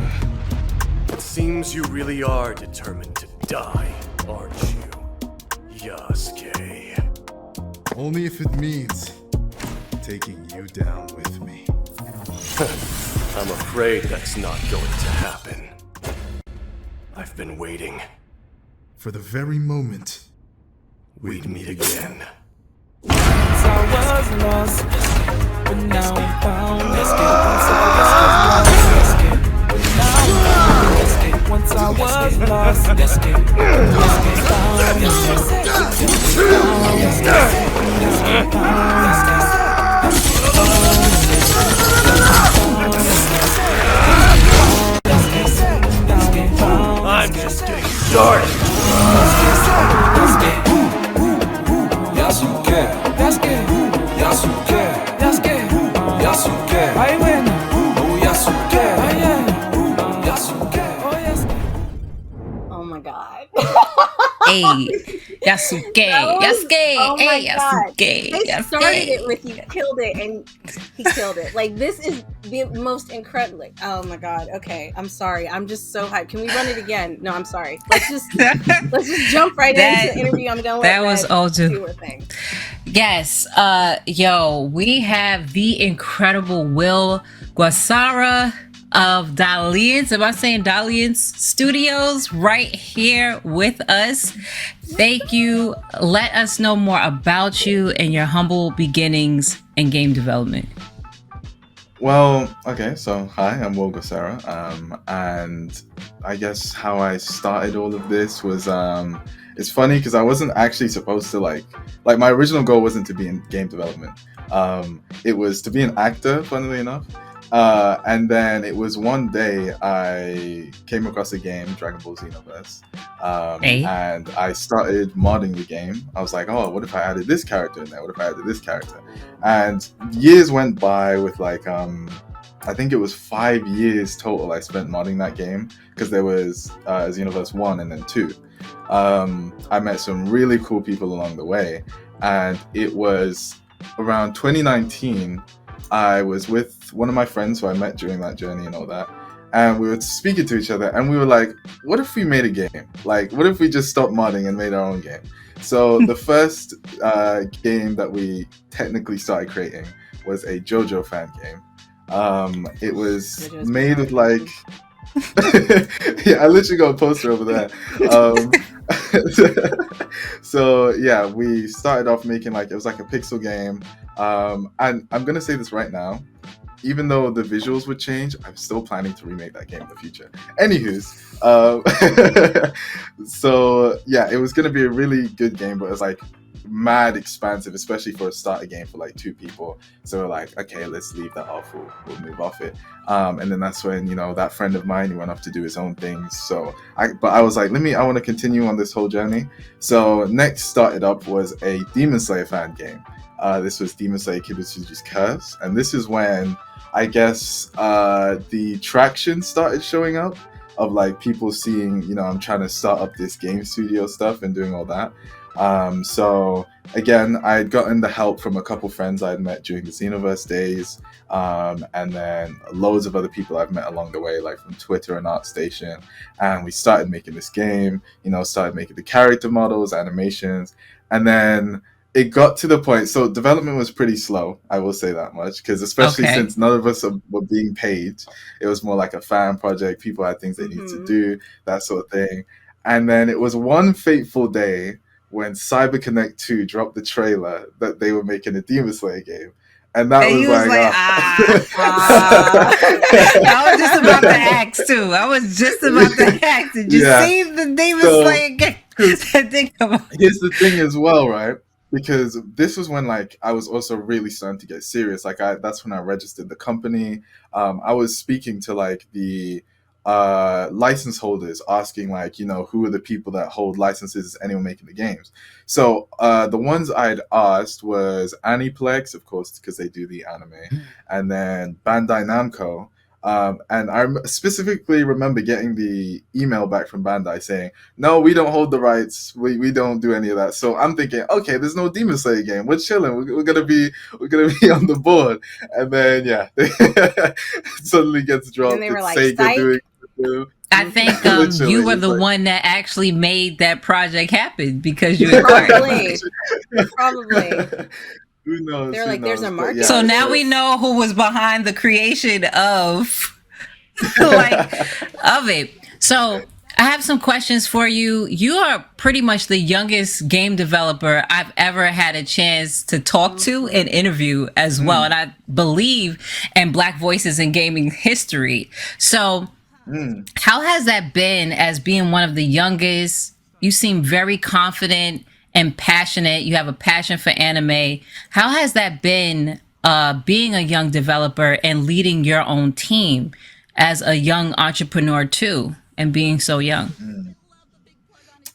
S8: it seems you really are determined to die, aren't you, Yasuke?
S9: Only if it means taking you down with me.
S8: I'm afraid that's not going to happen. I've been waiting.
S9: For the very moment
S8: We'd meet again.
S7: I was lost, but now I'm found. Let's get once I was lost. Let's get found.
S8: I'm just getting started.
S7: Yasuke, Yasuke, Yasuke, Yasuke, I win. Oh Yasuke, Yasuke, oh Yasuke.
S1: Oh my god.
S2: Hey, Yasuke, Yasuke,
S1: Oh my
S2: hey,
S1: god.
S2: Yasuke,
S1: They started it with you killed it and he killed it. Like this is the most incredible. Oh my god. Okay, I'm sorry. I'm just so hyped. Can we run it again? No, I'm sorry. Let's just jump right into the interview. I'm gonna let
S2: that was all
S1: do her thing.
S2: Yes, we have the incredible Will Guasara of Dalliance. Am I saying Dalliance Studios right here with us? Thank you. Let us know more about you and your humble beginnings in game development.
S10: Well, okay, so hi, I'm Will Guasara, and I guess how I started all of this was, it's funny because I wasn't actually supposed to like my original goal wasn't to be in game development. It was to be an actor, funnily enough. And then it was one day I came across a game, Dragon Ball Xenoverse, and I started modding the game. I was like, oh, what if I added this character in there? What if I added this character? And years went by with like, I think it was 5 years total I spent modding that game because there was Xenoverse 1 and then 2. I met some really cool people along the way, and it was around 2019 I was with one of my friends who I met during that journey and all that, and we were speaking to each other and we were like, what if we made a game? Like, what if we just stopped modding and made our own game? So the first game that we technically started creating was a JoJo fan game. It was made with like yeah, I literally got a poster over there. So yeah, we started off making like, it was like a pixel game. And I'm gonna say this right now, even though the visuals would change, I'm still planning to remake that game in the future. Anywho's, so yeah, it was gonna be a really good game, but it was like mad expansive, especially for a starter game for like 2 people. So we're like, okay, let's leave that off. We'll move off it. And then that's when, you know, that friend of mine, he went off to do his own things. So I was like, I want to continue on this whole journey. So next started up was a Demon Slayer fan game. This was Demon Slayer Kibutsuji's Curse, and this is when I guess the traction started showing up of like people seeing, you know, I'm trying to start up this game studio stuff and doing all that. So again, I had gotten the help from a couple friends I had met during the Xenoverse days, and then loads of other people I've met along the way, like from Twitter and ArtStation, and we started making this game, you know, started making the character models, animations, and then it got to the point, so development was pretty slow, I will say that much, because especially since none of us were being paid, it was more like a fan project, people had things they needed to do, that sort of thing. And then it was one fateful day when CyberConnect 2 dropped the trailer that they were making a Demon Slayer game. And that was like
S2: I was just about to ask too. I was just about to ask, did you see the Demon Slayer game?
S10: Here's the thing as well, right? Because this was when like I was also really starting to get serious. Like that's when I registered the company. I was speaking to like the license holders, asking like, you know, who are the people that hold licenses? Is anyone making the games? So the ones I'd asked was Aniplex, of course, because they do the anime, and then Bandai Namco. And I specifically remember getting the email back from Bandai saying, no, we don't hold the rights. We don't do any of that. So I'm thinking, okay, there's no Demon Slayer game. We're chilling. We're gonna be on the board. And then it suddenly gets dropped.
S1: And they were like,
S10: Sega doing.
S2: I think you were the one that actually made that project happen because you were
S1: probably.
S10: Who knows?
S1: They're
S10: Who
S1: like, there's a
S10: knows? But
S1: market
S10: yeah,
S2: So
S1: for
S2: now
S10: so
S2: we
S1: this.
S2: know who was behind the creation of like of it. So I have some questions for you. You are pretty much the youngest game developer I've ever had a chance to talk to and interview as well. And I believe in Black voices in gaming history. So how has that been as being one of the youngest? You seem very confident and passionate. You have a passion for anime. How has that been being a young developer and leading your own team as a young entrepreneur too, and being so young?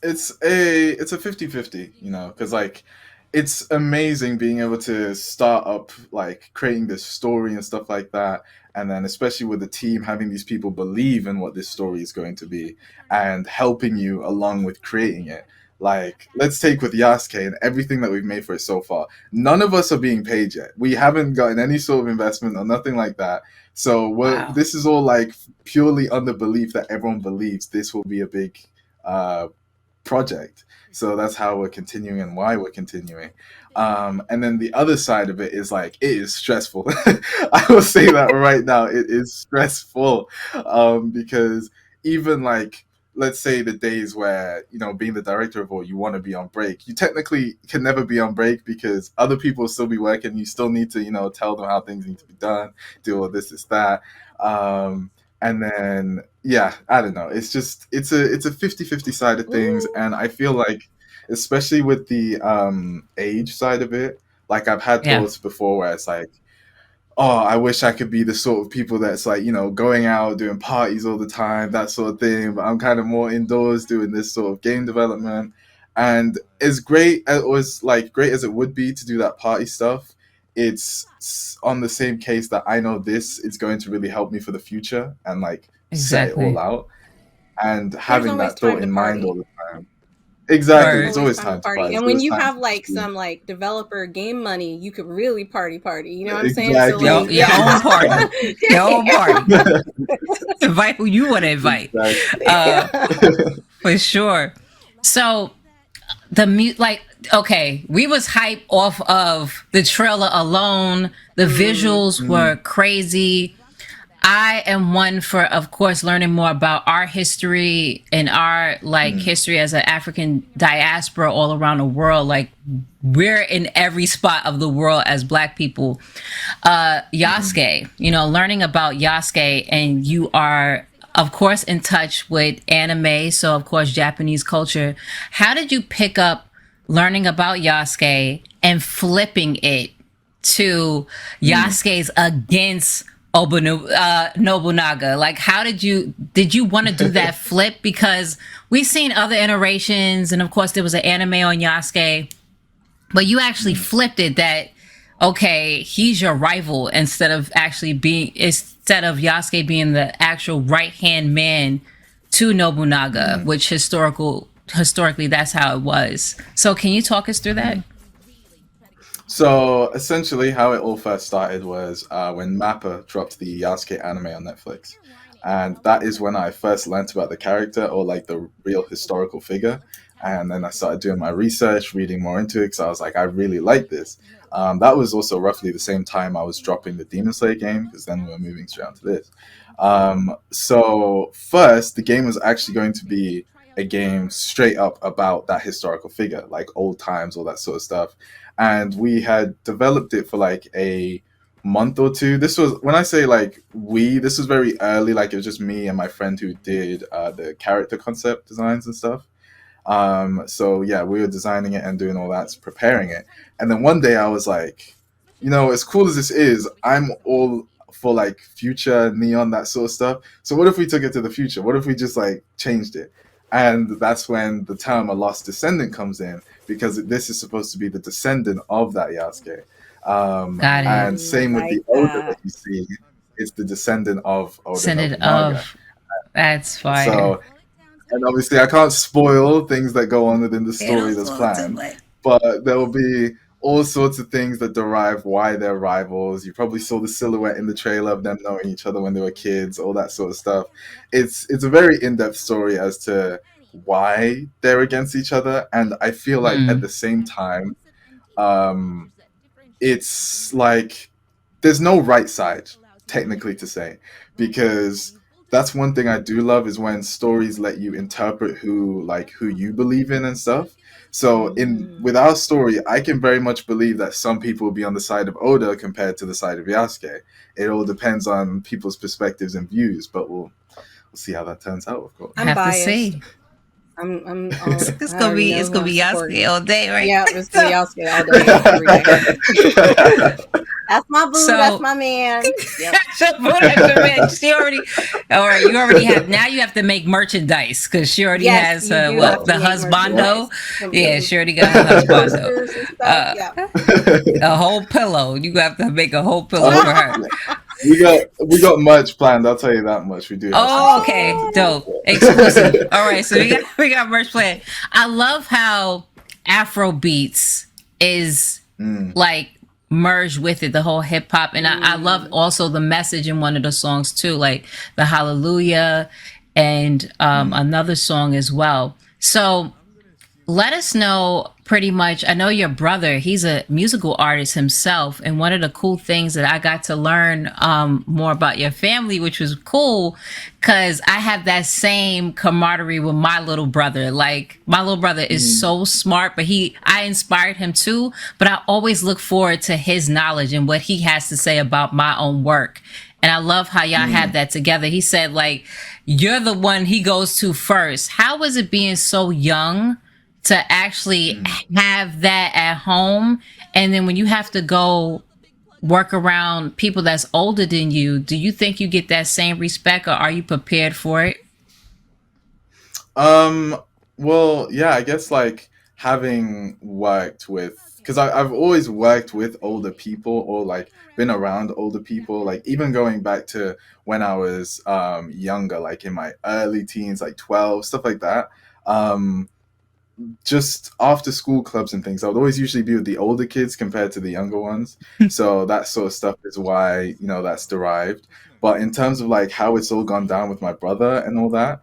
S10: it's a 50-50, because like it's amazing being able to start up like creating this story and stuff like that, and then especially with the team having these people believe in what this story is going to be and helping you along with creating it. Like, let's take with Yasuke and everything that we've made for it so far. None of us are being paid yet. We haven't gotten any sort of investment or nothing like that. So
S2: Wow.
S10: this is all like purely on the belief that everyone believes this will be a big uh, project. So that's how we're continuing and why we're continuing. And then the other side of it is like, it is stressful. I will say that right now, it is stressful, because even like, let's say the days where, being the director of all, you want to be on break. You technically can never be on break because other people will still be working. You still need to, tell them how things need to be done, do all this, that. And then, yeah, I don't know. It's just, it's a 50-50 side of things. And I feel like, especially with the age side of it, like I've had
S2: Yeah.
S10: thoughts before where it's like, oh, I wish I could be the sort of people that's like, going out, doing parties all the time, that sort of thing. But I'm kind of more indoors doing this sort of game development. And as great as, or as like great as it would be to do that party stuff, it's on the same case that I know this is going to really help me for the future and like set it all
S2: Exactly.
S10: out. And
S1: There's
S10: having
S1: always
S10: that
S1: time
S10: thought
S1: to
S10: in mind
S1: party.
S10: all the time. Exactly.
S2: Word.
S10: There's
S1: There's always
S10: always
S1: time to
S10: time to
S1: party.
S10: party.
S1: And
S10: There's
S1: when
S10: always
S1: you
S10: time
S1: have
S10: to
S1: like
S10: sleep.
S1: some like developer game money, you could really party. You know what I'm saying? So
S10: Exactly.
S1: like,
S2: Your own party. Your own party. Invite who you want to invite.
S10: Exactly.
S2: For sure. So like, okay, we was hype off of the trailer alone. The visuals were crazy. I am one for, of course, learning more about our history and our like history as an African diaspora all around the world. Like, we're in every spot of the world as Black people. Yasuke, learning about Yasuke, and you are, of course, in touch with anime, so of course Japanese culture. How did you pick up learning about Yasuke and flipping it to Yasuke's against Nobunaga? Like, how did you want to do that flip? Because we've seen other iterations, and of course there was an anime on Yasuke, but you actually flipped it that, okay, he's your rival instead of Yasuke being the actual right-hand man to Nobunaga, which historically that's how it was. So can you talk us through that?
S10: So essentially, how it all first started was when Mappa dropped the Yasuke anime on Netflix, and that is when I first learnt about the character or like the real historical figure. And then I started doing my research, reading more into it, because I was like, I really like this. That was also roughly the same time I was dropping the Demon Slayer game, because then we were moving straight on to this. So first, the game was actually going to be a game straight up about that historical figure, like old times, all that sort of stuff. And we had developed it for like a month or two. This was, when I say like this was very early, like it was just me and my friend who did the character concept designs and stuff. So yeah, we were designing it and doing all that, preparing it. And then one day I was like, as cool as this is, I'm all for like future neon, that sort of stuff. So what if we took it to the future? What if we just like changed it? And that's when the term a lost descendant comes in, because this is supposed to be the descendant of that Yasuke.
S2: Got it.
S10: And same with the
S1: like
S10: Oda
S1: that.
S10: that you see, it's the descendant of Oda
S2: Descendant
S10: Nobunaga.
S2: of. That's fire.
S10: So, and obviously I can't spoil things that go on within the story that's planned, but there will be all sorts of things that derive why they're rivals. You probably saw the silhouette in the trailer of them knowing each other when they were kids, all that sort of stuff. It's a very in-depth story as to why they're against each other, and I feel like at the same time, it's like there's no right side technically to say, because that's one thing I do love is when stories let you interpret who you believe in and stuff. So in with our story, I can very much believe that some people will be on the side of Oda compared to the side of Yasuke. It all depends on people's perspectives and views, but we'll see how that turns out, of course.
S1: I'm
S2: Have
S1: biased.
S2: to see.
S1: I'm
S2: It's
S1: I
S2: gonna
S1: already
S2: be
S1: know
S2: it's
S1: who
S2: gonna
S1: I'm
S2: be
S1: supporting.
S2: Yasuke all day, right?
S1: Yeah, it's gonna be Yasuke all day, every day. That's my boo.
S2: So-
S1: That's my man. Yep.
S2: She already, all right. You already have. Now you have to make merchandise because she already
S1: Yes,
S2: has
S1: you do
S2: what
S1: have to
S2: the
S1: make
S2: husbando.
S1: merchandise.
S2: Yeah, she already got her husbando.
S1: Posters and stuff. Yeah.
S2: A whole pillow. You have to make a whole pillow for her.
S10: We got merch planned. I'll tell you that much. We do. Have
S2: Oh,
S10: some
S2: okay,
S10: stuff planned to do.
S2: dope, exclusive. All right, so we got merch planned. I love how Afro beats is like merged with it, the whole hip hop, and I love also the message in one of the songs too, like the Hallelujah and another song as well. So let us know pretty much. I know your brother, he's a musical artist himself, and one of the cool things that I got to learn more about your family, which was cool, because I have that same camaraderie with my little brother. Like, my little brother is so smart, but I inspired him too, but I always look forward to his knowledge and what he has to say about my own work. And I love how y'all have that together. He said, like, you're the one he goes to first. How was it being so young to actually have that at home, and then when you have to go work around people that's older than you, do you think you get that same respect, or are you prepared for it?
S10: Well, yeah, I guess like having worked with, because I've always worked with older people or like been around older people, like even going back to when I was younger, like in my early teens, like 12, stuff like that. Just after school clubs and things, I would always usually be with the older kids compared to the younger ones. So that sort of stuff is why, that's derived. But in terms of like how it's all gone down with my brother and all that,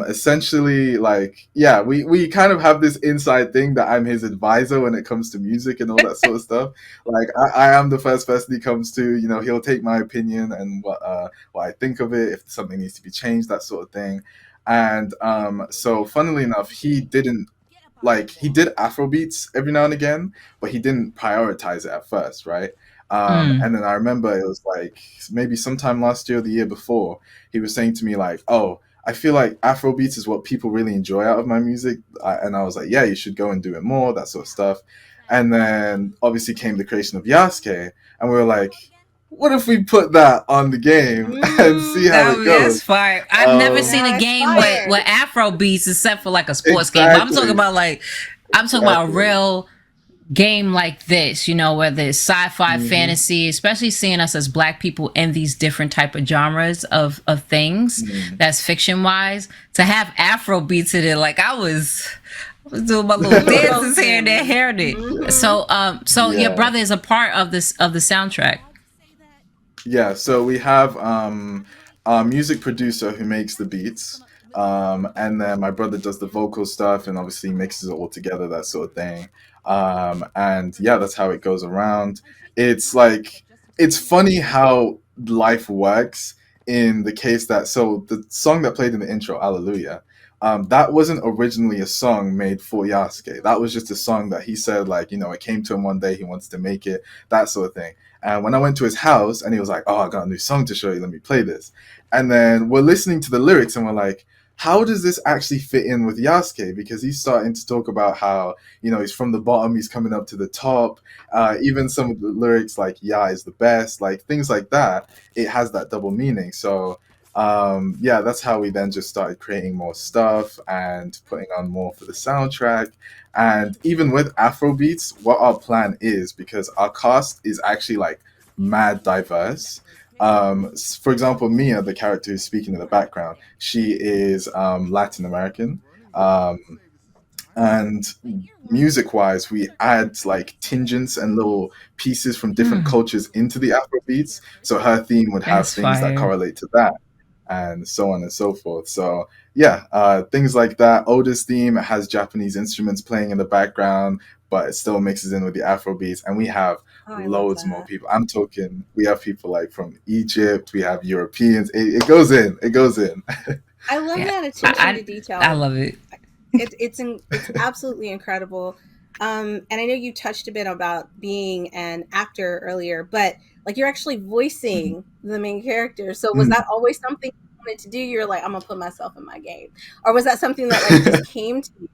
S10: essentially, like, yeah, we kind of have this inside thing that I'm his advisor when it comes to music and all that sort of stuff. Like, I am the first person he comes to. He'll take my opinion and what I think of it, if something needs to be changed, that sort of thing. And so funnily enough, he did Afrobeats every now and again, but he didn't prioritize it at first, right? And then I remember it was like maybe sometime last year or the year before, he was saying to me like, oh, I feel like Afrobeats is what people really enjoy out of my music. And I was like, yeah, you should go and do it more, that sort of stuff. And then obviously came the creation of Yasuke, and we were like, what if we put that on the game and see how it goes?
S2: That's fire. I've never seen a
S1: That's
S2: game
S1: fire.
S2: with Afro beats except for like a sports game. But I'm talking about a real game like this, whether it's sci-fi, fantasy, especially seeing us as Black people in these different type of genres of things that's fiction wise, to have Afro beats in it, like I was doing my little dances here and there, hearing it. So your brother is a part of the soundtrack.
S10: Yeah, so we have our music producer who makes the beats, and then my brother does the vocal stuff and obviously mixes it all together, that sort of thing. And yeah, that's how it goes around. It's like, it's funny how life works in the case that, so the song that played in the intro, Hallelujah, that wasn't originally a song made for Yasuke. That was just a song that he said, like, it came to him one day, he wants to make it, that sort of thing. And when I went to his house and he was like, oh, I got a new song to show you, let me play this. And then we're listening to the lyrics and we're like, how does this actually fit in with Yasuke? Because he's starting to talk about how, he's from the bottom, he's coming up to the top. Even some of the lyrics like, yeah, is the best, like things like that. It has that double meaning. So yeah, that's how we then just started creating more stuff and putting on more for the soundtrack. And even with Afrobeats, what our plan is, because our cast is actually like mad diverse. For example, Mia, the character who's speaking in the background, she is Latin American. And music-wise, we add like tangents and little pieces from different cultures into the Afrobeats. So her theme would have things that correlate to that, and so on and so forth. So yeah, things like that. Oda's theme has Japanese instruments playing in the background, but it still mixes in with the Afro beats. And we have
S1: Oh, I love
S10: loads more
S1: that.
S10: people. I'm talking, we have people like from Egypt, we have Europeans. It goes in. It goes in.
S1: I love
S2: Yeah.
S1: that attention to
S2: I
S1: detail.
S2: love it.
S1: It's absolutely incredible. And I know you touched a bit about being an actor earlier, but like you're actually voicing the main character. So was that always something you wanted to do? You're like, I'm gonna put myself in my game, or was that something that like just came to you?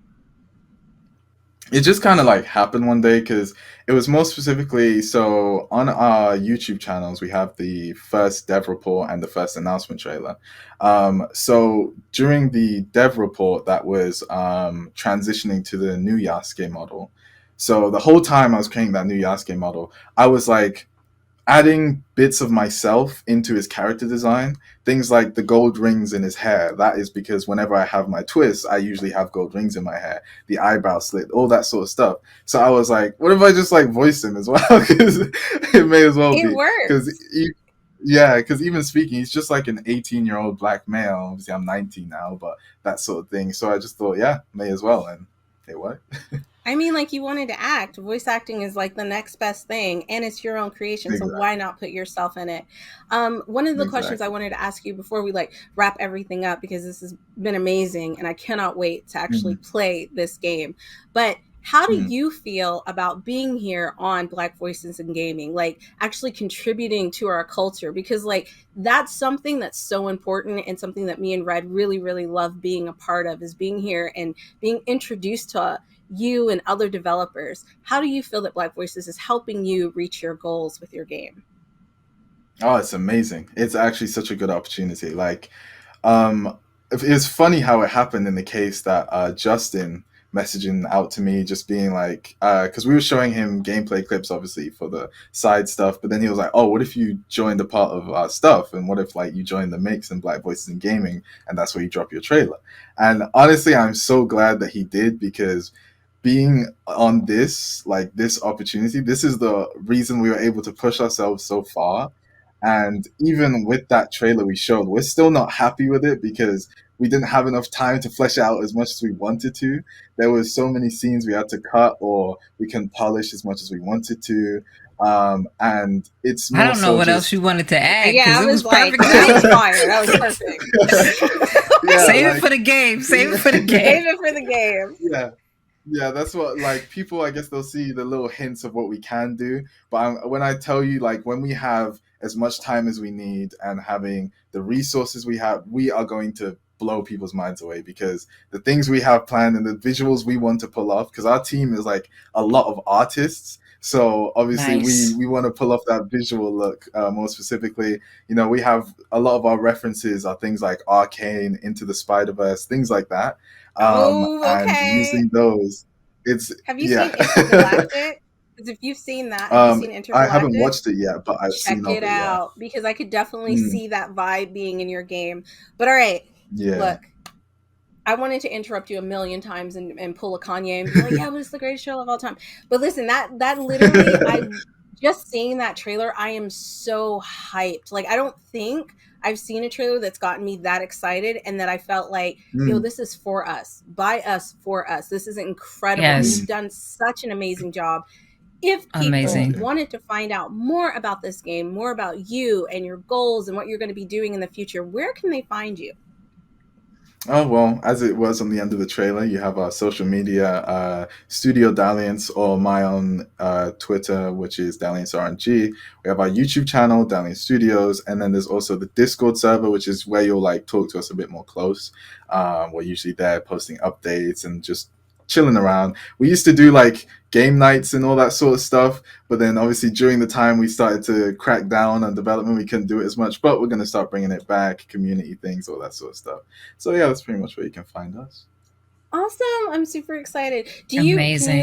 S10: It just kind of like happened one day because it was more specifically so on our YouTube channels we have the first dev report and the first announcement trailer. So during the dev report that was transitioning to the new Yasuke model, so the whole time I was creating that new Yasuke model, I was like adding bits of myself into his character design. Things like the gold rings in his hair. That is because whenever I have my twists, I usually have gold rings in my hair. The eyebrow slit, all that sort of stuff. So I was like, what if I just like voice him as well? Because it may as well
S1: It
S10: be.
S1: works.
S10: Because even speaking, he's just like an 18-year-old black male. Obviously, I'm 19 now, but that sort of thing. So I just thought, yeah, may as well. And it worked.
S1: I mean, like you wanted to act. Voice acting is like the next best thing, and it's your own creation.
S10: Exactly.
S1: So why not put yourself in it? One of the questions I wanted to ask you before we like wrap everything up, because this has been amazing, and I cannot wait to actually play this game. But how do you feel about being here on Black Voices in Gaming, like actually contributing to our culture? Because like that's something that's so important, and something that me and Red really, really love being a part of, is being here and being introduced to you and other developers. How do you feel that Black Voices is helping you reach your goals with your game?
S10: Oh, it's amazing. It's actually such a good opportunity. Like, it's funny how it happened in the case that Justin messaging out to me, just being like, because we were showing him gameplay clips, obviously, for the side stuff, but then he was like, oh, what if you joined a part of our stuff? And what if like you joined the mix in Black Voices in Gaming, and that's where you drop your trailer? And honestly, I'm so glad that he did, because being on this, like this opportunity, this is the reason we were able to push ourselves so far. And even with that trailer we showed, we're still not happy with it because we didn't have enough time to flesh out as much as we wanted to. There was so many scenes we had to cut, or we couldn't polish as much as we wanted to. And it's more
S2: I don't know
S10: so
S2: what
S10: just,
S2: else you wanted to add,
S1: Yeah,
S2: because
S1: I
S2: it was
S1: like,
S2: perfect.
S1: that was fire. That was perfect.
S10: Yeah,
S2: Save
S10: like,
S2: it for the game. Save it for the game.
S1: Save it for the game.
S10: Yeah, that's what, like, people, I guess they'll see the little hints of what we can do. But when I tell you, like, when we have as much time as we need and having the resources we have, we are going to blow people's minds away, because the things we have planned and the visuals we want to pull off, because our team is like a lot of artists. So obviously
S2: Nice.
S10: we want to pull off that visual look. More specifically, you know, we have a lot of our references are things like Arcane, Into the Spider-Verse, things like that. And using those,
S1: have you seen Intergalactic? Because if you've seen that, have you seen Intergalactic?
S10: I haven't watched it yet, but I've seen
S1: it out, because I could definitely see that vibe being in your game. But all right, look, I wanted to interrupt you a million times and pull a Kanye and be like, yeah, but it's the greatest show of all time. But listen, that literally, I just seeing that trailer, I am so hyped. Like, I don't think I've seen a trailer that's gotten me that excited and that I felt like, yo, this is for us, by us, for us. This is incredible.
S2: Yes.
S1: And you've done such an amazing job. If people wanted to find out more about this game, more about you and your goals and what you're going to be doing in the future, where can they find you?
S10: Oh, well, as it was on the end of the trailer, you have our social media, Studio Dalliance, or my own Twitter, which is Dalliance RNG. We have our YouTube channel, Dalliance Studios, and then there's also the Discord server, which is where you'll like talk to us a bit more close. We're usually there posting updates and just chilling around. We used to do like game nights and all that sort of stuff, but then obviously during the time we started to crack down on development, we couldn't do it as much, but we're going to start bringing it back, community things, all that sort of stuff. So yeah, that's pretty much where you can find us.
S1: Awesome. I'm super excited. Can you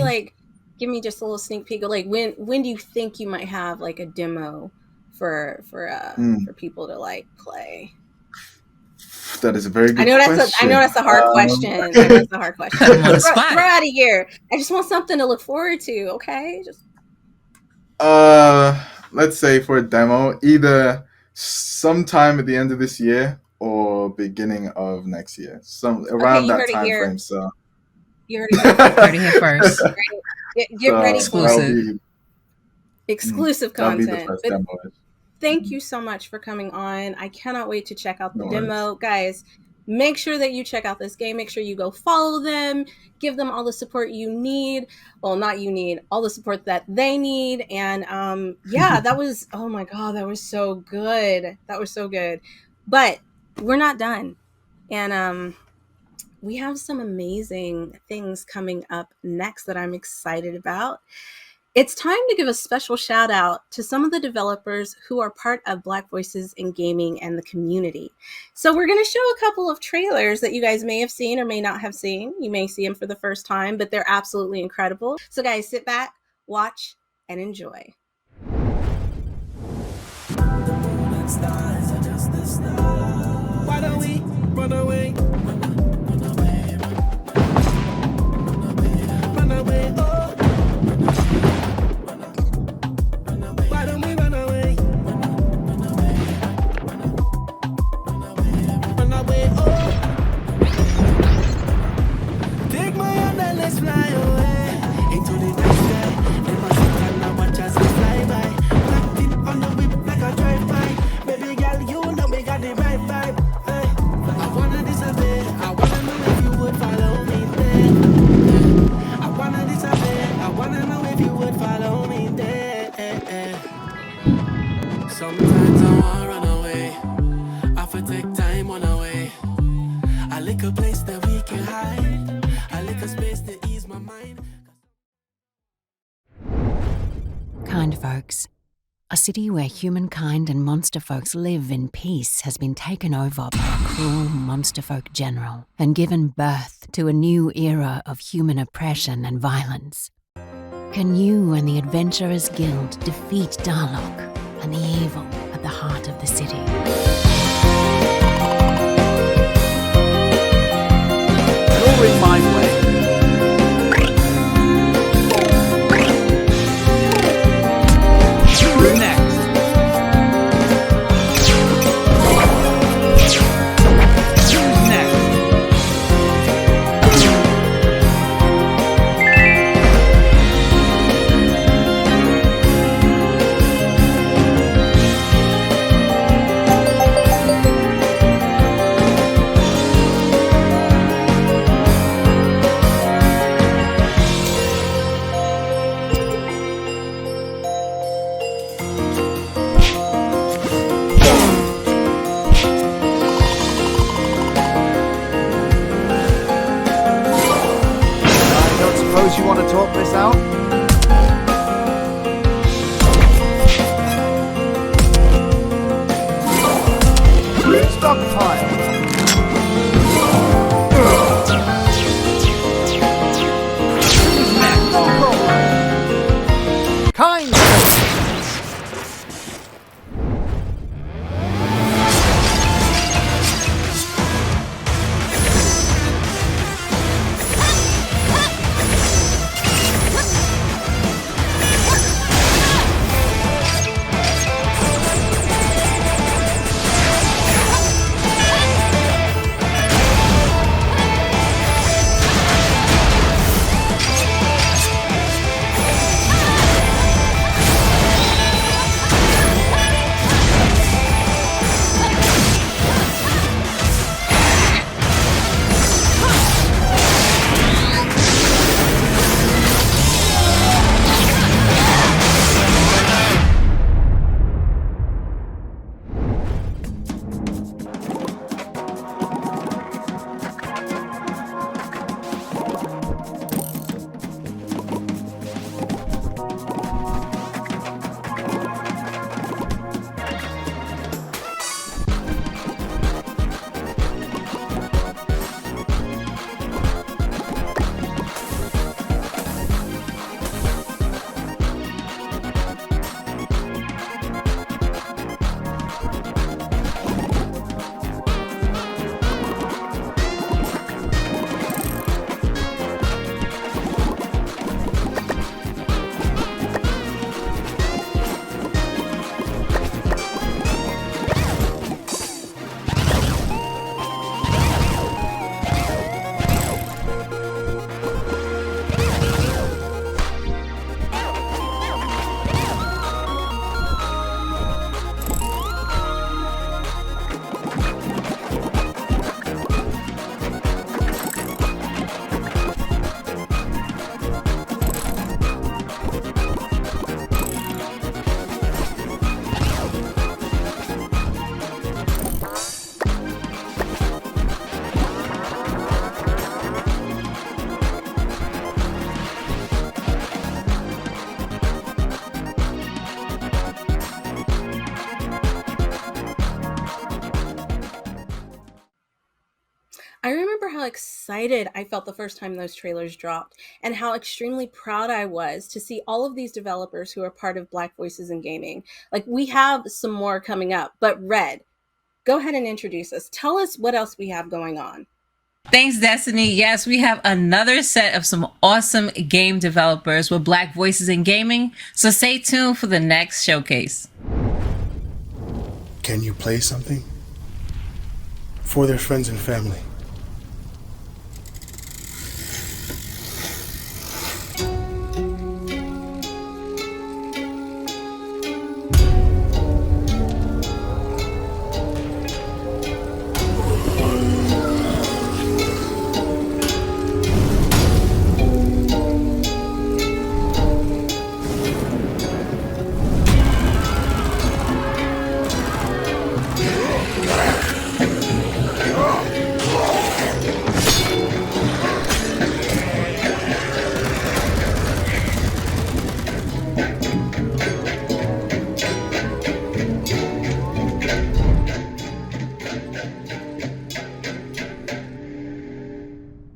S1: like give me just a little sneak peek of like when do you think you might have like a demo for people to like play?
S10: That is a very good question.
S1: I know that's a hard question. I know that's a hard question. Throw out a year. I just want something to look forward to, okay? Just
S10: let's say for a demo, either sometime at the end of this year or beginning of next year. Around that time frame. So
S1: you heard it here
S2: first.
S1: Get ready for
S2: exclusive.
S1: exclusive
S10: That'll be the
S1: content.
S10: first
S1: But
S10: demo.
S1: thank you so much for coming on. I cannot wait to check out the
S10: No
S1: demo. Guys, make sure that you check out this game. Make sure you go follow them. Give them all the support you need. Well, not you need, all the support that they need. And yeah, that was, oh my God, that was so good. That was so good. But we're not done. And we have some amazing things coming up next that I'm excited about. It's time to give a special shout out to some of the developers who are part of Black Voices in Gaming and the community. So we're going to show a couple of trailers that you guys may have seen or may not have seen. You may see them for the first time, but they're absolutely incredible. So guys, sit back, watch, and enjoy.
S7: Why don't we run away? Run away, oh. Why don't we run away? Run away, oh. Take my hand and let's fly away into the night sky. Never sit and now watch us fly by. Locked in on the whip like a drive-by. Baby girl, you know we got the right vibe. Hey, I wanna disappear. I wanna know if you would follow me there. I wanna disappear. I wanna know if you would follow me there. Sometimes I wanna run away. I for take time on away. I lick a place that we can hide. I lick a space to ease my mind.
S11: Kind folks. A city where humankind and monster folks live in peace has been taken over by a cruel monster folk general and given birth to a new era of human oppression and violence. Can you and the Adventurers Guild defeat Darlock and the evil at the heart of the city?
S12: You're in my way. You're next. Who's next?
S1: I remember how excited I felt the first time those trailers dropped, and how extremely proud I was to see all of these developers who are part of Black Voices in Gaming. Like, we have some more coming up, but Red, go ahead and introduce us. Tell us what else we have going on.
S2: Thanks, Destinee. Yes, we have another set of some awesome game developers with Black Voices in Gaming, so stay tuned for the next showcase.
S13: Can you play something? For their friends and family.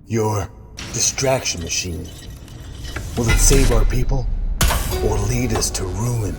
S14: Your distraction machine. Will it save our people or lead us to ruin?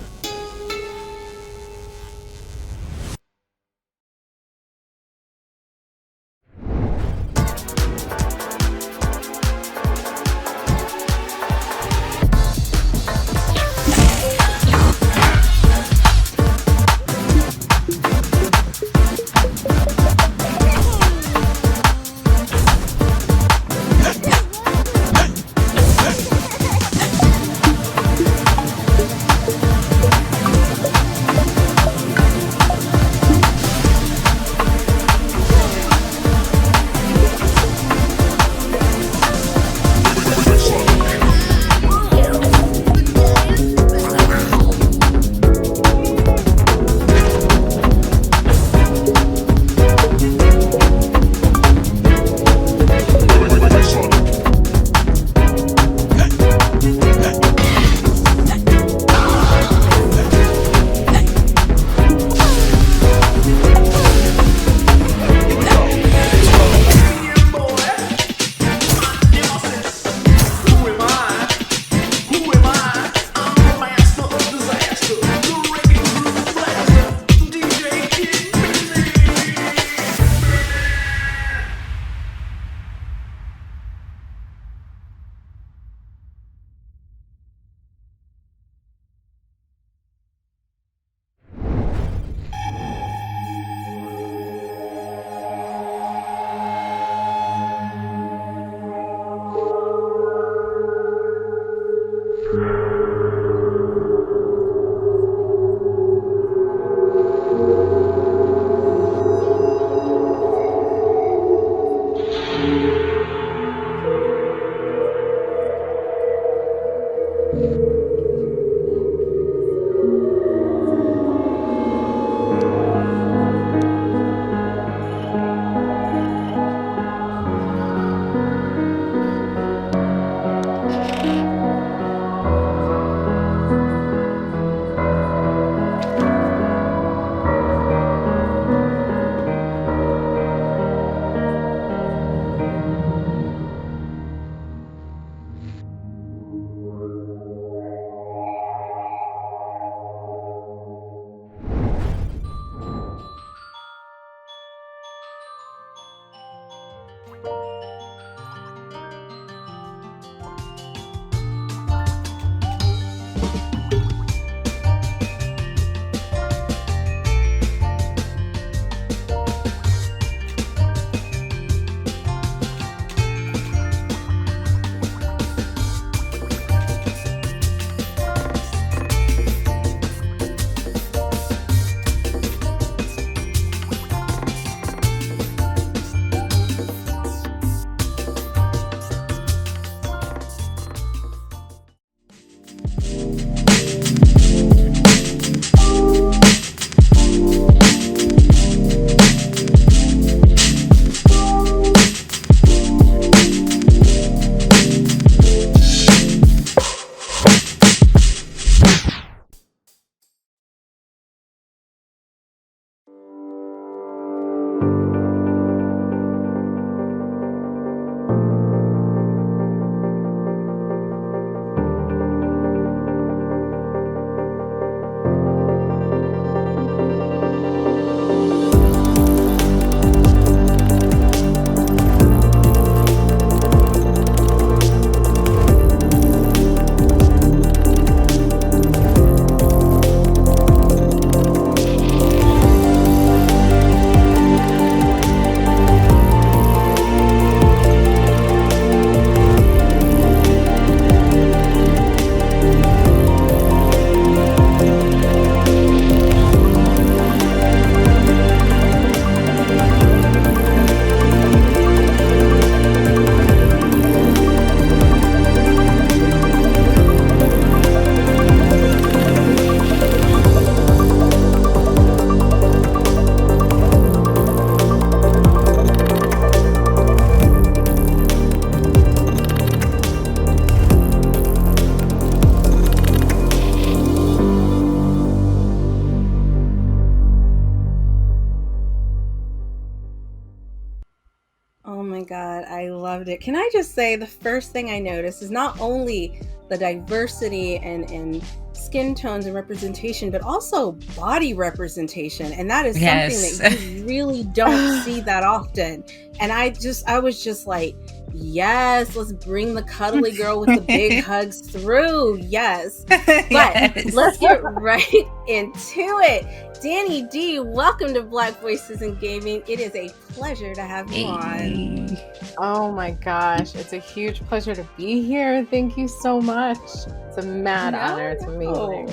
S1: Oh my God, I loved it. Can I just say the first thing I noticed is not only the diversity and skin tones and representation, but also body representation. And that is something that you really don't see that often. And I was just like, yes, let's bring the cuddly girl with the big hugs through. Yes. But let's get right into it. Danny D, welcome to Black Voices in Gaming. It is a pleasure to have you on.
S15: Oh my gosh, it's a huge pleasure to be here. Thank you so much. It's a mad honor. It's amazing.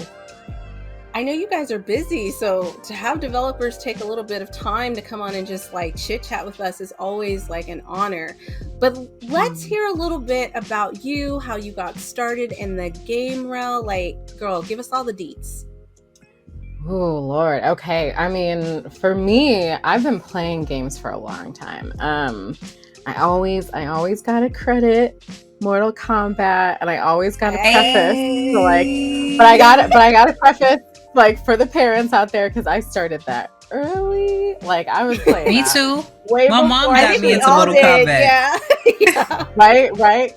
S1: I know you guys are busy, so to have developers take a little bit of time to come on and just like chit chat with us is always like an honor. But let's hear a little bit about you, how you got started in the game realm. Like, girl, give us all the deets.
S15: Oh Lord. Okay. I mean, for me, I've been playing games for a long time. I always gotta credit Mortal Kombat, and I always gotta preface but I gotta preface like for the parents out there, because I started that early. Like I was playing.
S2: Me too.
S15: Way
S2: My mom got me into Mortal Kombat.
S15: Yeah. Right.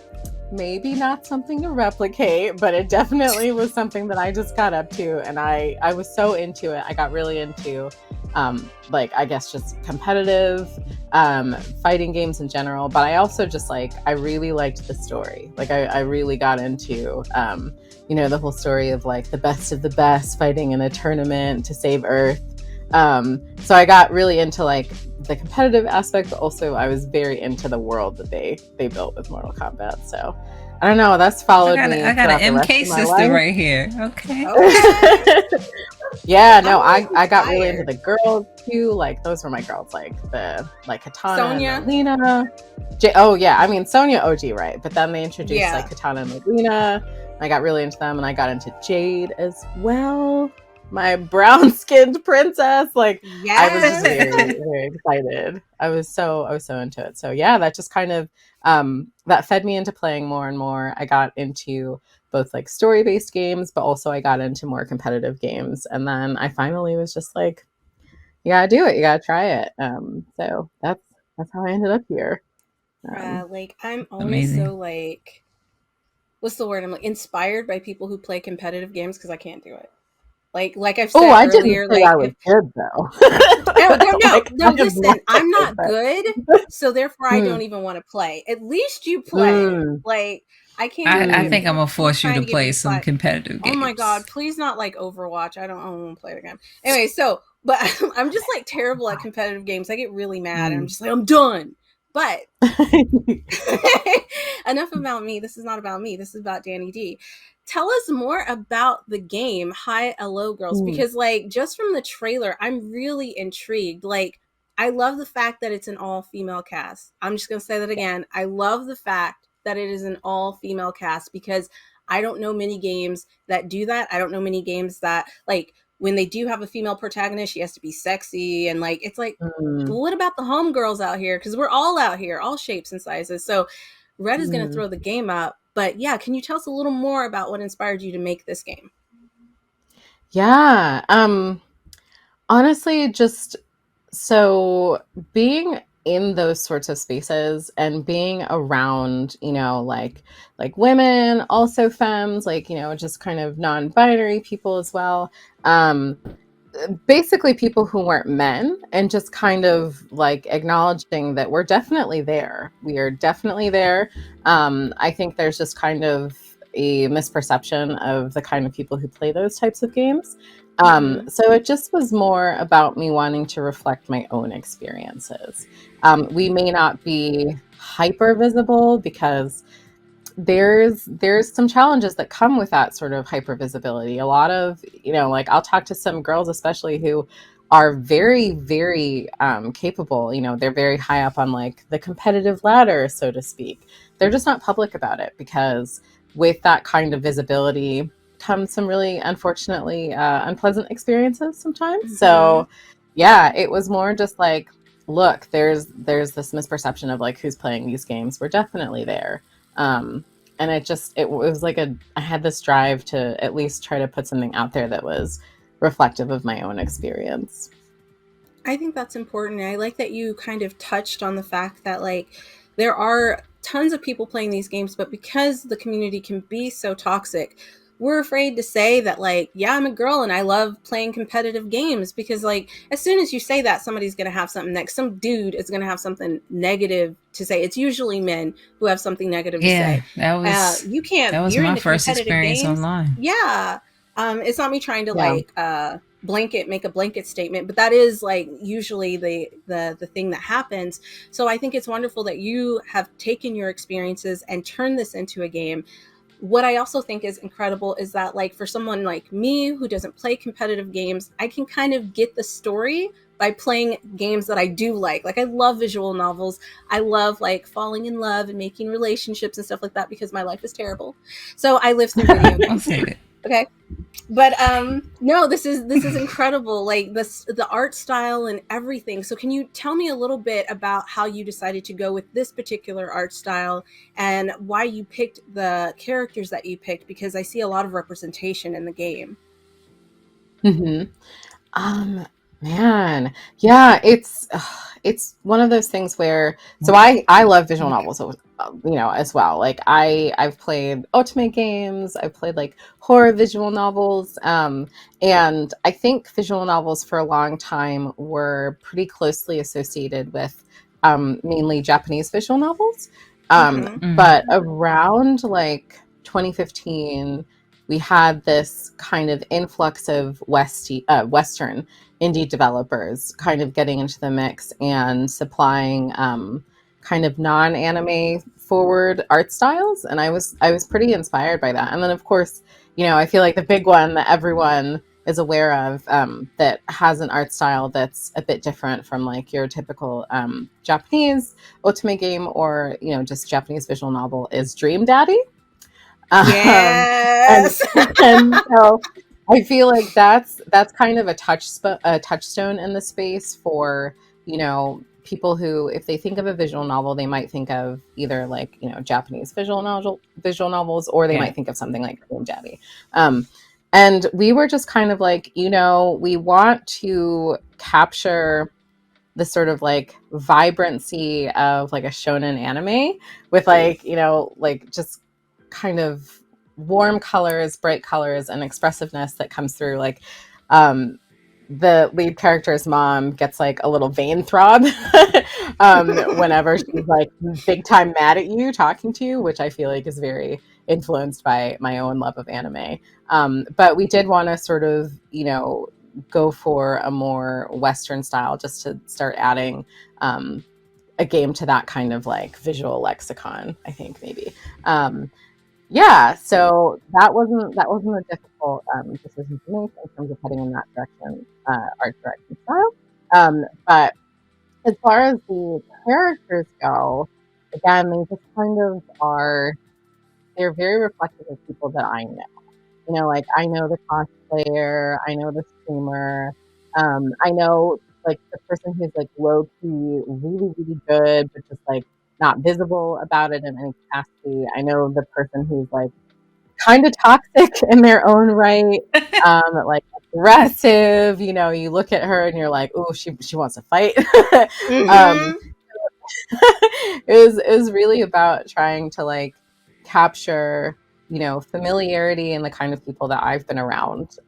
S15: Maybe not something to replicate, but it definitely was something that I just got up to, and I was so into it. I got really into like I guess just competitive fighting games in general, but I also just like I really liked the story. Like I really got into the whole story of like the best of the best fighting in a tournament to save Earth. So I got really into like the competitive aspect, but also I was very into the world that they built with Mortal Kombat. So I don't know, that's followed me.
S2: I got an MK sister right here. Okay.
S15: Yeah, no, I got really into the girls too. Like those were my girls, like the Katana,
S1: Sonya,
S15: and Lena. Oh yeah, I mean Sonya OG, right? But then they introduced like Katana and Lena. I got really into them, and I got into Jade as well. My brown-skinned princess. Like I was just very, very excited. I was so into it. So yeah, that just kind of that fed me into playing more and more. I got into both like story-based games, but also I got into more competitive games. And then I finally was just like, you gotta do it. You gotta try it. So that's how I ended up here.
S1: Like I'm always so like, what's the word? I'm like inspired by people who play competitive games because I can't do it. Like I've said earlier,
S15: I didn't say I was good though.
S1: no, listen, I'm not good, so therefore I don't even want to play. At least you play. Like I can't.
S2: I think I'm gonna force you to play some competitive games.
S1: Oh my God, please not like Overwatch. I don't want to play it again. Anyway, but I'm just like terrible at competitive games. I get really mad and I'm just like, I'm done. But enough about me. This is not about me. This is about Danny D. Tell us more about the game Hi Hello Girls, because like just from the trailer, I'm really intrigued. Like I love the fact that it's an all-female cast. I'm just gonna say that again. I love the fact that it is an all-female cast because I don't know many games that do that. I don't know many games that like when they do have a female protagonist, she has to be sexy and like it's like, well, what about the homegirls out here? Because we're all out here, all shapes and sizes. So Red is gonna throw the game up. But yeah, can you tell us a little more about what inspired you to make this game?
S15: Yeah. Honestly, just so being in those sorts of spaces and being around, like women, also femmes, like, just kind of non-binary people as well. Basically people who weren't men, and just kind of like acknowledging that we're definitely there. We are definitely there. I think there's just kind of a misperception of the kind of people who play those types of games. So it just was more about me wanting to reflect my own experiences. We may not be hyper visible because there's some challenges that come with that sort of hyper visibility. A lot of, like I'll talk to some girls, especially who are very, very capable. They're very high up on like the competitive ladder, so to speak. They're just not public about it because with that kind of visibility comes some really, unfortunately, unpleasant experiences sometimes. So yeah, it was more just like, look, there's this misperception of like who's playing these games. We're definitely there. And it was like I had this drive to at least try to put something out there that was reflective of my own experience.
S1: I think that's important. I like that you kind of touched on the fact that like there are tons of people playing these games, but because the community can be so toxic, we're afraid to say that like, yeah, I'm a girl and I love playing competitive games, because like as soon as you say that, somebody's going to have something next. Some dude is going to have something negative to say. It's usually men who have something negative to
S2: Yeah,
S1: say. You can't,
S2: that was
S1: you're
S2: my
S1: into
S2: first
S1: competitive
S2: experience
S1: games.
S2: online.
S1: Yeah. It's not me trying to
S15: Yeah.
S1: like, make a blanket statement, but that is like usually the thing that happens. So I think it's wonderful that you have taken your experiences and turned this into a game. What I also think is incredible is that like for someone like me who doesn't play competitive games, I can kind of get the story by playing games that I do like I love visual novels. I love like falling in love and making relationships and stuff like that because my life is terrible, so I live through video
S2: Don't
S1: games.
S2: say it.
S1: Okay. But no, this is incredible, like the art style and everything. So can you tell me a little bit about how you decided to go with this particular art style and why you picked the characters that you picked, because I see a lot of representation in the game.
S15: Mm-hmm. Man, yeah, it's one of those things where I love visual novels, as well. Like I've played Ultimate games, I've played like horror visual novels, and I think visual novels for a long time were pretty closely associated with mainly Japanese visual novels. But around like 2015, we had this kind of influx of Western indie developers kind of getting into the mix and supplying kind of non-anime forward art styles, and I was pretty inspired by that. And then of course, I feel like the big one that everyone is aware of that has an art style that's a bit different from like your typical Japanese otome game or just Japanese visual novel is Dream Daddy.
S1: Yes.
S15: And so I feel like that's kind of a touchstone in the space for people who, if they think of a visual novel, they might think of either like Japanese visual novels, or they might think of something like Dream Daddy. And we were just kind of like, we want to capture the sort of like vibrancy of like a shonen anime with like like just kind of warm colors, bright colors, and expressiveness that comes through. Like the lead character's mom gets like a little vein throb whenever she's like big time mad at you talking to you, which I feel like is very influenced by my own love of anime. But we did want to sort of go for a more Western style, just to start adding a game to that kind of like visual lexicon, I think maybe. So that wasn't a difficult decision to make in terms of heading in that direction, art direction style. But as far as the characters go, again, they just kind of they're very reflective of people that I know. Like I know the cosplayer, I know the streamer, I know like the person who's like low key really, really good, but just like not visible about it in any capacity. I know the person who's like kind of toxic in their own right, like aggressive. You look at her and you're like, oh, she wants to fight. It was really about trying to like capture familiarity and the kind of people that I've been around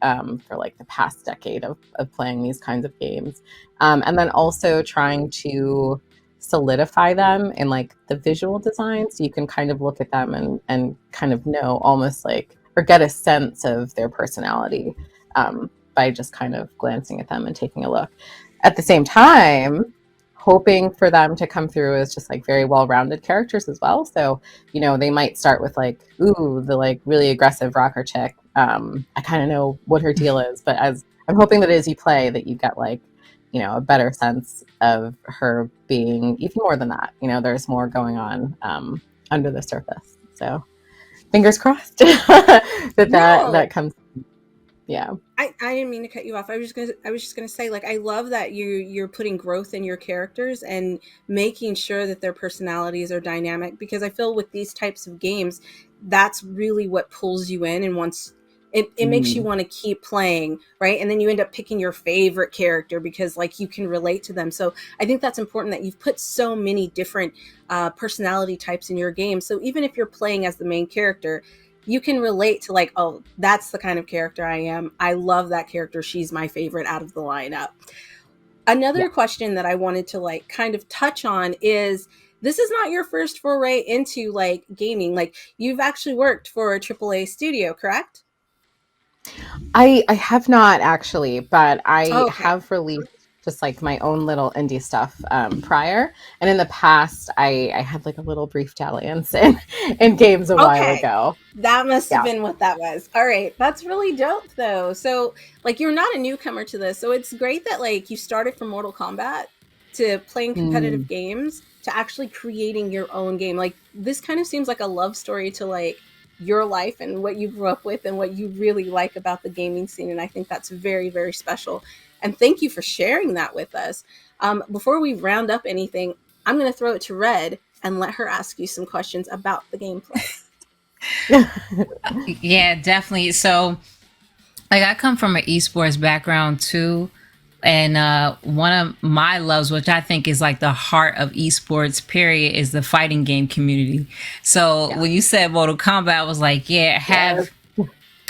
S15: for like the past decade of playing these kinds of games, and then also trying to solidify them in like the visual design, so you can kind of look at them and kind of know almost like, or get a sense of their personality by just kind of glancing at them and taking a look. At the same time, hoping for them to come through as just like very well-rounded characters as well. So, they might start with like, ooh, the like really aggressive rocker chick. I kind of know what her deal is, but as I'm hoping that as you play that you get like, a better sense of her being even more than that. There's more going on under the surface. So fingers crossed that comes. Yeah.
S1: I didn't mean to cut you off. I was just gonna say, like, I love that you're putting growth in your characters and making sure that their personalities are dynamic, because I feel with these types of games, that's really what pulls you in and wants it makes you want to keep playing, right? And then you end up picking your favorite character because like you can relate to them. So I think that's important that you've put so many different personality types in your game. So even if you're playing as the main character, you can relate to like, oh, that's the kind of character I am. I love that character. She's my favorite out of the lineup. Another question that I wanted to like kind of touch on is, this is not your first foray into like gaming. Like you've actually worked for a AAA studio, correct?
S15: I have not actually, but I
S1: Okay.
S15: have released just like my own little indie stuff prior. And in the past, I had like a little brief dalliance in games a while ago.
S1: That must have been what that was. All right. That's really dope though. So like you're not a newcomer to this. So it's great that like you started from Mortal Kombat to playing competitive games to actually creating your own game. Like this kind of seems like a love story to like your life and what you grew up with and what you really like about the gaming scene. And I think that's very, very special. And thank you for sharing that with us. Before we round up anything, I'm going to throw it to Red and let her ask you some questions about the gameplay.
S2: Yeah, definitely. So like I come from an esports background too. And one of my loves, which I think is like the heart of esports, period, is the fighting game community. So when you said Mortal Kombat, I was like,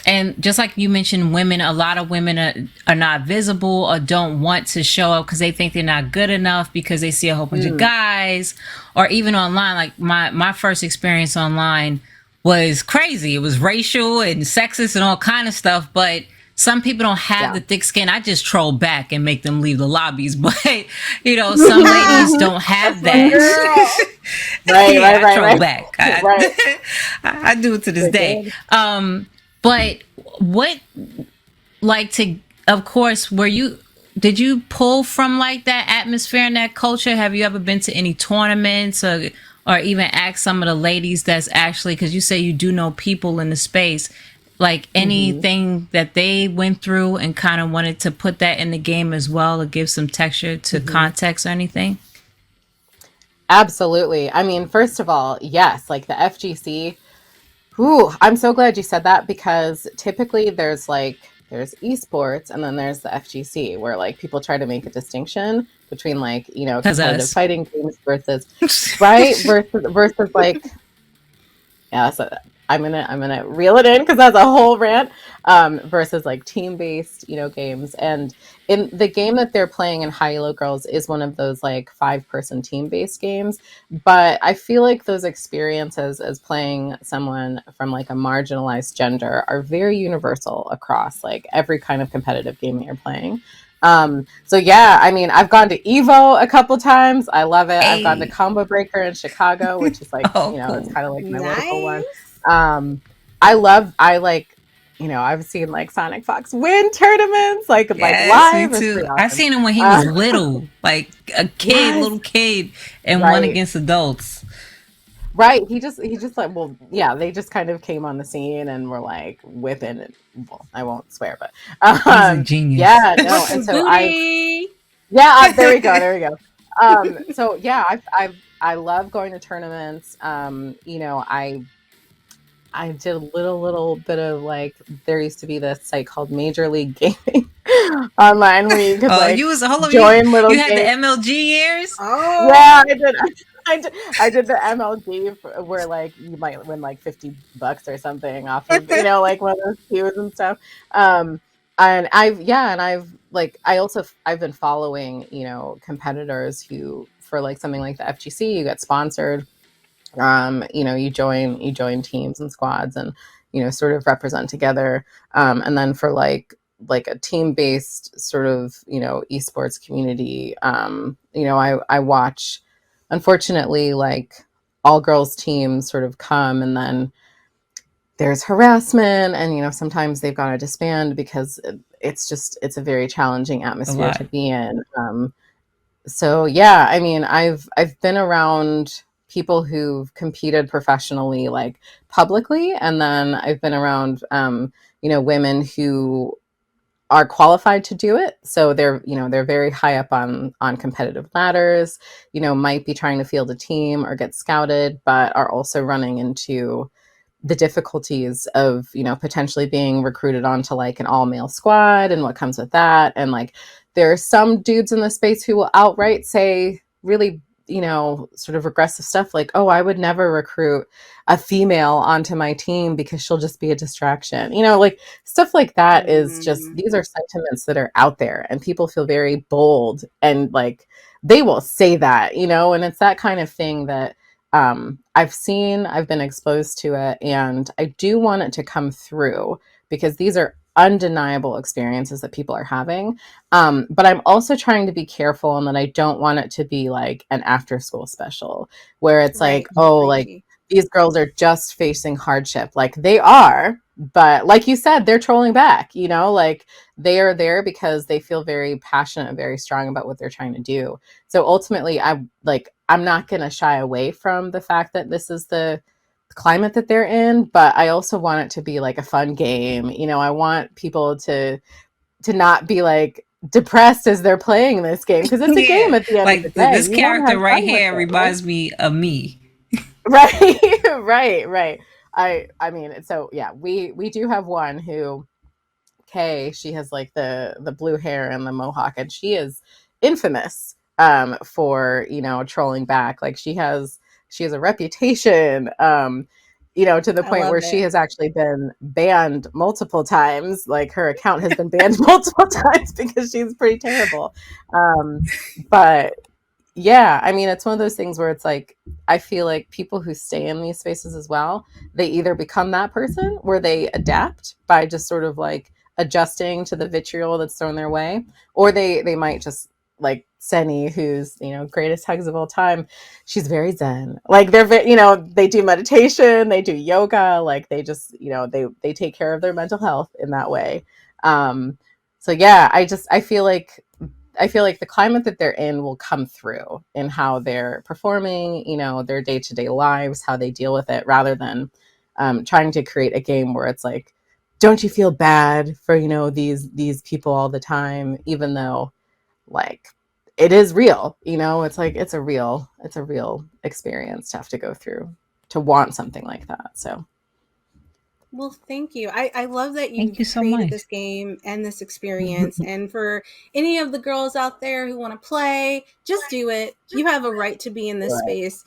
S2: and just like you mentioned, women, a lot of women are not visible or don't want to show up because they think they're not good enough because they see a whole bunch of guys, or even online. Like my first experience online was crazy. It was racial and sexist and all kind of stuff, but some people don't have the thick skin. I just troll back and make them leave the lobbies. But, you know, some ladies don't have that. I troll back. I do it to this day. But what, like of course, did you pull from like that atmosphere and that culture? Have you ever been to any tournaments or even asked some of the ladies that's actually, because you say you do know people in the space, like anything that they went through and kind of wanted to put that in the game as well to give some texture to context or anything?
S15: Absolutely. I mean, first of all, yes, like the FGC. Ooh, I'm so glad you said that because typically there's esports and then there's the FGC where like people try to make a distinction between like, you know, competitive fighting games versus versus like, yeah, so I'm gonna reel it in because that's a whole rant. Versus like team-based, you know, games. And in the game that they're playing in High Elo Girls is one of those like 5-person team-based games. But I feel like those experiences as playing someone from like a marginalized gender are very universal across like every kind of competitive game that you're playing. So yeah, I mean, I've gone to Evo a couple times. I love it. I've gone to Combo Breaker in Chicago, which is like, you know, it's kind of like my local one. I like, you know, I've seen like Sonic Fox win tournaments, like live.
S2: Me too. Awesome. I've seen him when he was little, like a kid, little kid, and won against adults.
S15: Right. He just like, well, yeah, they just kind of came on the scene and were like whipping it. Well, I won't swear, but
S2: he's a genius.
S15: Yeah, no. And so there we go. So yeah, I love going to tournaments. You know, I did a little bit of like, there used to be this site called Major League Gaming online where you could join little
S2: you had the MLG years?
S15: Oh yeah, I did the MLG where like you might win like $50 or something off of, you know, like one of those queues and stuff. And I've been following, you know, competitors who, for like something like the FGC, you get sponsored. You know, you join teams and squads and, you know, sort of represent together. And then for like a team-based sort of, you know, esports community, you know, I watch, unfortunately, like all girls teams sort of come and then there's harassment and, you know, sometimes they've got to disband because it's a very challenging atmosphere to be in. So yeah, I mean, I've been around people who've competed professionally, like publicly, and then I've been around, you know, women who are qualified to do it. So they're very high up on competitive ladders, you know, might be trying to field a team or get scouted, but are also running into the difficulties of, you know, potentially being recruited onto like an all male squad and what comes with that. And like, there are some dudes in the space who will outright say really, you know, sort of regressive stuff like, oh, I would never recruit a female onto my team because she'll just be a distraction. You know, like stuff like that is just, these are sentiments that are out there and people feel very bold and like they will say that, you know, and it's that kind of thing that I've seen, I've been exposed to it, and I do want it to come through because these are undeniable experiences that people are having. But I'm also trying to be careful and that I don't want it to be like an after school special where it's
S1: Right.
S15: like, oh, like these girls are just facing hardship. Like they are, but like you said, they're trolling back, you know, like they are there because they feel very passionate and very strong about what they're trying to do. So ultimately, I'm not going to shy away from the fact that this is the climate that they're in, but I also want it to be like a fun game. You know, I want people to not be like depressed as they're playing this game because it's a game at the end of the
S2: Like
S15: day.
S2: this
S15: You want to
S2: character
S15: have
S2: right
S15: fun with
S2: here
S15: it, right?
S2: reminds me of me.
S15: Right, right. I mean, so yeah, we do have one who Kay, she has like the blue hair and the mohawk, and she is infamous for, you know, trolling back. Like she has a reputation, you know, to the
S1: I
S15: point
S1: love
S15: where she
S1: it.
S15: has actually been banned multiple times. Like her account has been banned multiple times because she's pretty terrible. But yeah, I mean, it's one of those things where it's like, I feel like people who stay in these spaces as well, they either become that person where they adapt by just sort of like adjusting to the vitriol that's thrown their way, or they might just like Senny, who's, you know, greatest hugs of all time. She's very zen. Like you know, they do meditation, they do yoga, like they just, you know, they take care of their mental health in that way. So yeah, I feel like the climate that they're in will come through in how they're performing, you know, their day-to-day lives, how they deal with it, rather than trying to create a game where it's like, don't you feel bad for, you know, these people all the time, even though like it is real, you know, it's like it's a real experience to have to go through to want something like that. So
S1: Well, thank you. I love that
S2: Thank
S1: you've
S2: you so
S1: created
S2: much.
S1: this game and this experience. And for any of the girls out there who want to play, just do it. You have a right to be in this space.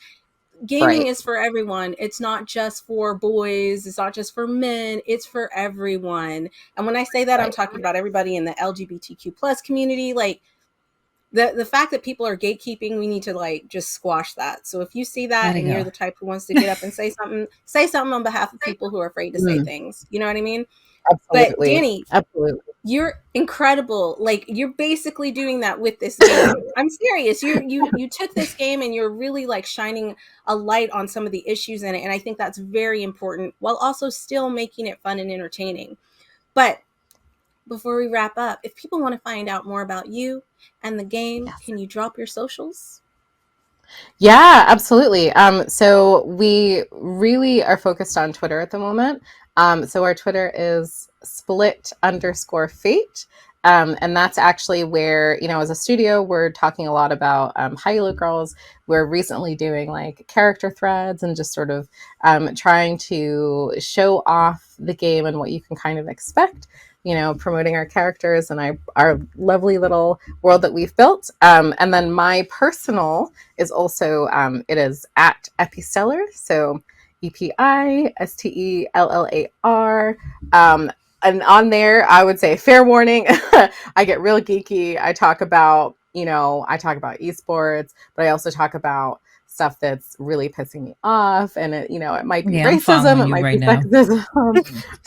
S1: Gaming
S15: Right.
S1: is for everyone. It's not just for boys. It's not just for men. It's for everyone. And when I say that, I'm talking about everybody in the LGBTQ plus community. Like the fact that people are gatekeeping, we need to like just squash that. So if you see that
S2: Let it
S1: and you're
S2: go.
S1: the type who wants to get up and say something on behalf of people who are afraid to say
S15: Mm,
S1: things. You know what I mean? But
S15: absolutely.
S1: Danny,
S15: Absolutely.
S1: you're incredible. Like you're basically doing that with this game. I'm serious. You took this game and you're really like shining a light on some of the issues in it, and I think that's very important while also still making it fun and entertaining. But before we wrap up, if people want to find out more about you and the game, can you drop your socials?
S15: Yeah, absolutely. So we really are focused on Twitter at the moment. So our Twitter is split_fate. And that's actually where, you know, as a studio, we're talking a lot about How You Look Girls. We're recently doing like character threads and just sort of trying to show off the game and what you can kind of expect, you know, promoting our characters and our lovely little world that we've built. And then my personal is also it is at Epistellar, so EPISTELLAR. And on there, I would say fair warning, I get real geeky. I talk about esports, but I also talk about stuff that's really pissing me off, and it, you know, it might be
S2: Yeah, I'm
S15: racism,
S2: following
S15: it
S2: you
S15: might
S2: right
S15: be
S2: now.
S15: sexism.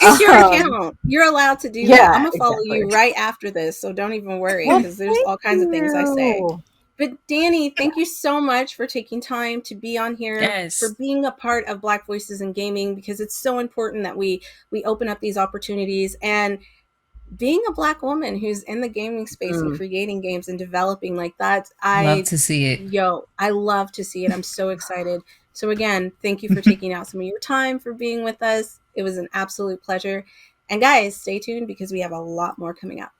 S1: It's your account. You're allowed to do that. I'm
S15: Yeah,
S1: gonna follow
S15: exactly.
S1: you right after this, so don't even worry
S15: Well,
S1: because there's
S15: thank
S1: all kinds of things I say.
S15: you.
S1: But Danny, thank you so much for taking time to be on here, for
S2: Yes.
S1: being a part of Black Voices in Gaming, because it's so important that we open up these opportunities. And being a Black woman who's in the gaming space and
S15: Mm.
S1: creating games and developing like that,
S2: Love to see it.
S1: I love to see it. I'm so excited. So again, thank you for taking out some of your time, for being with us. It was an absolute pleasure. And guys, stay tuned because we have a lot more coming up.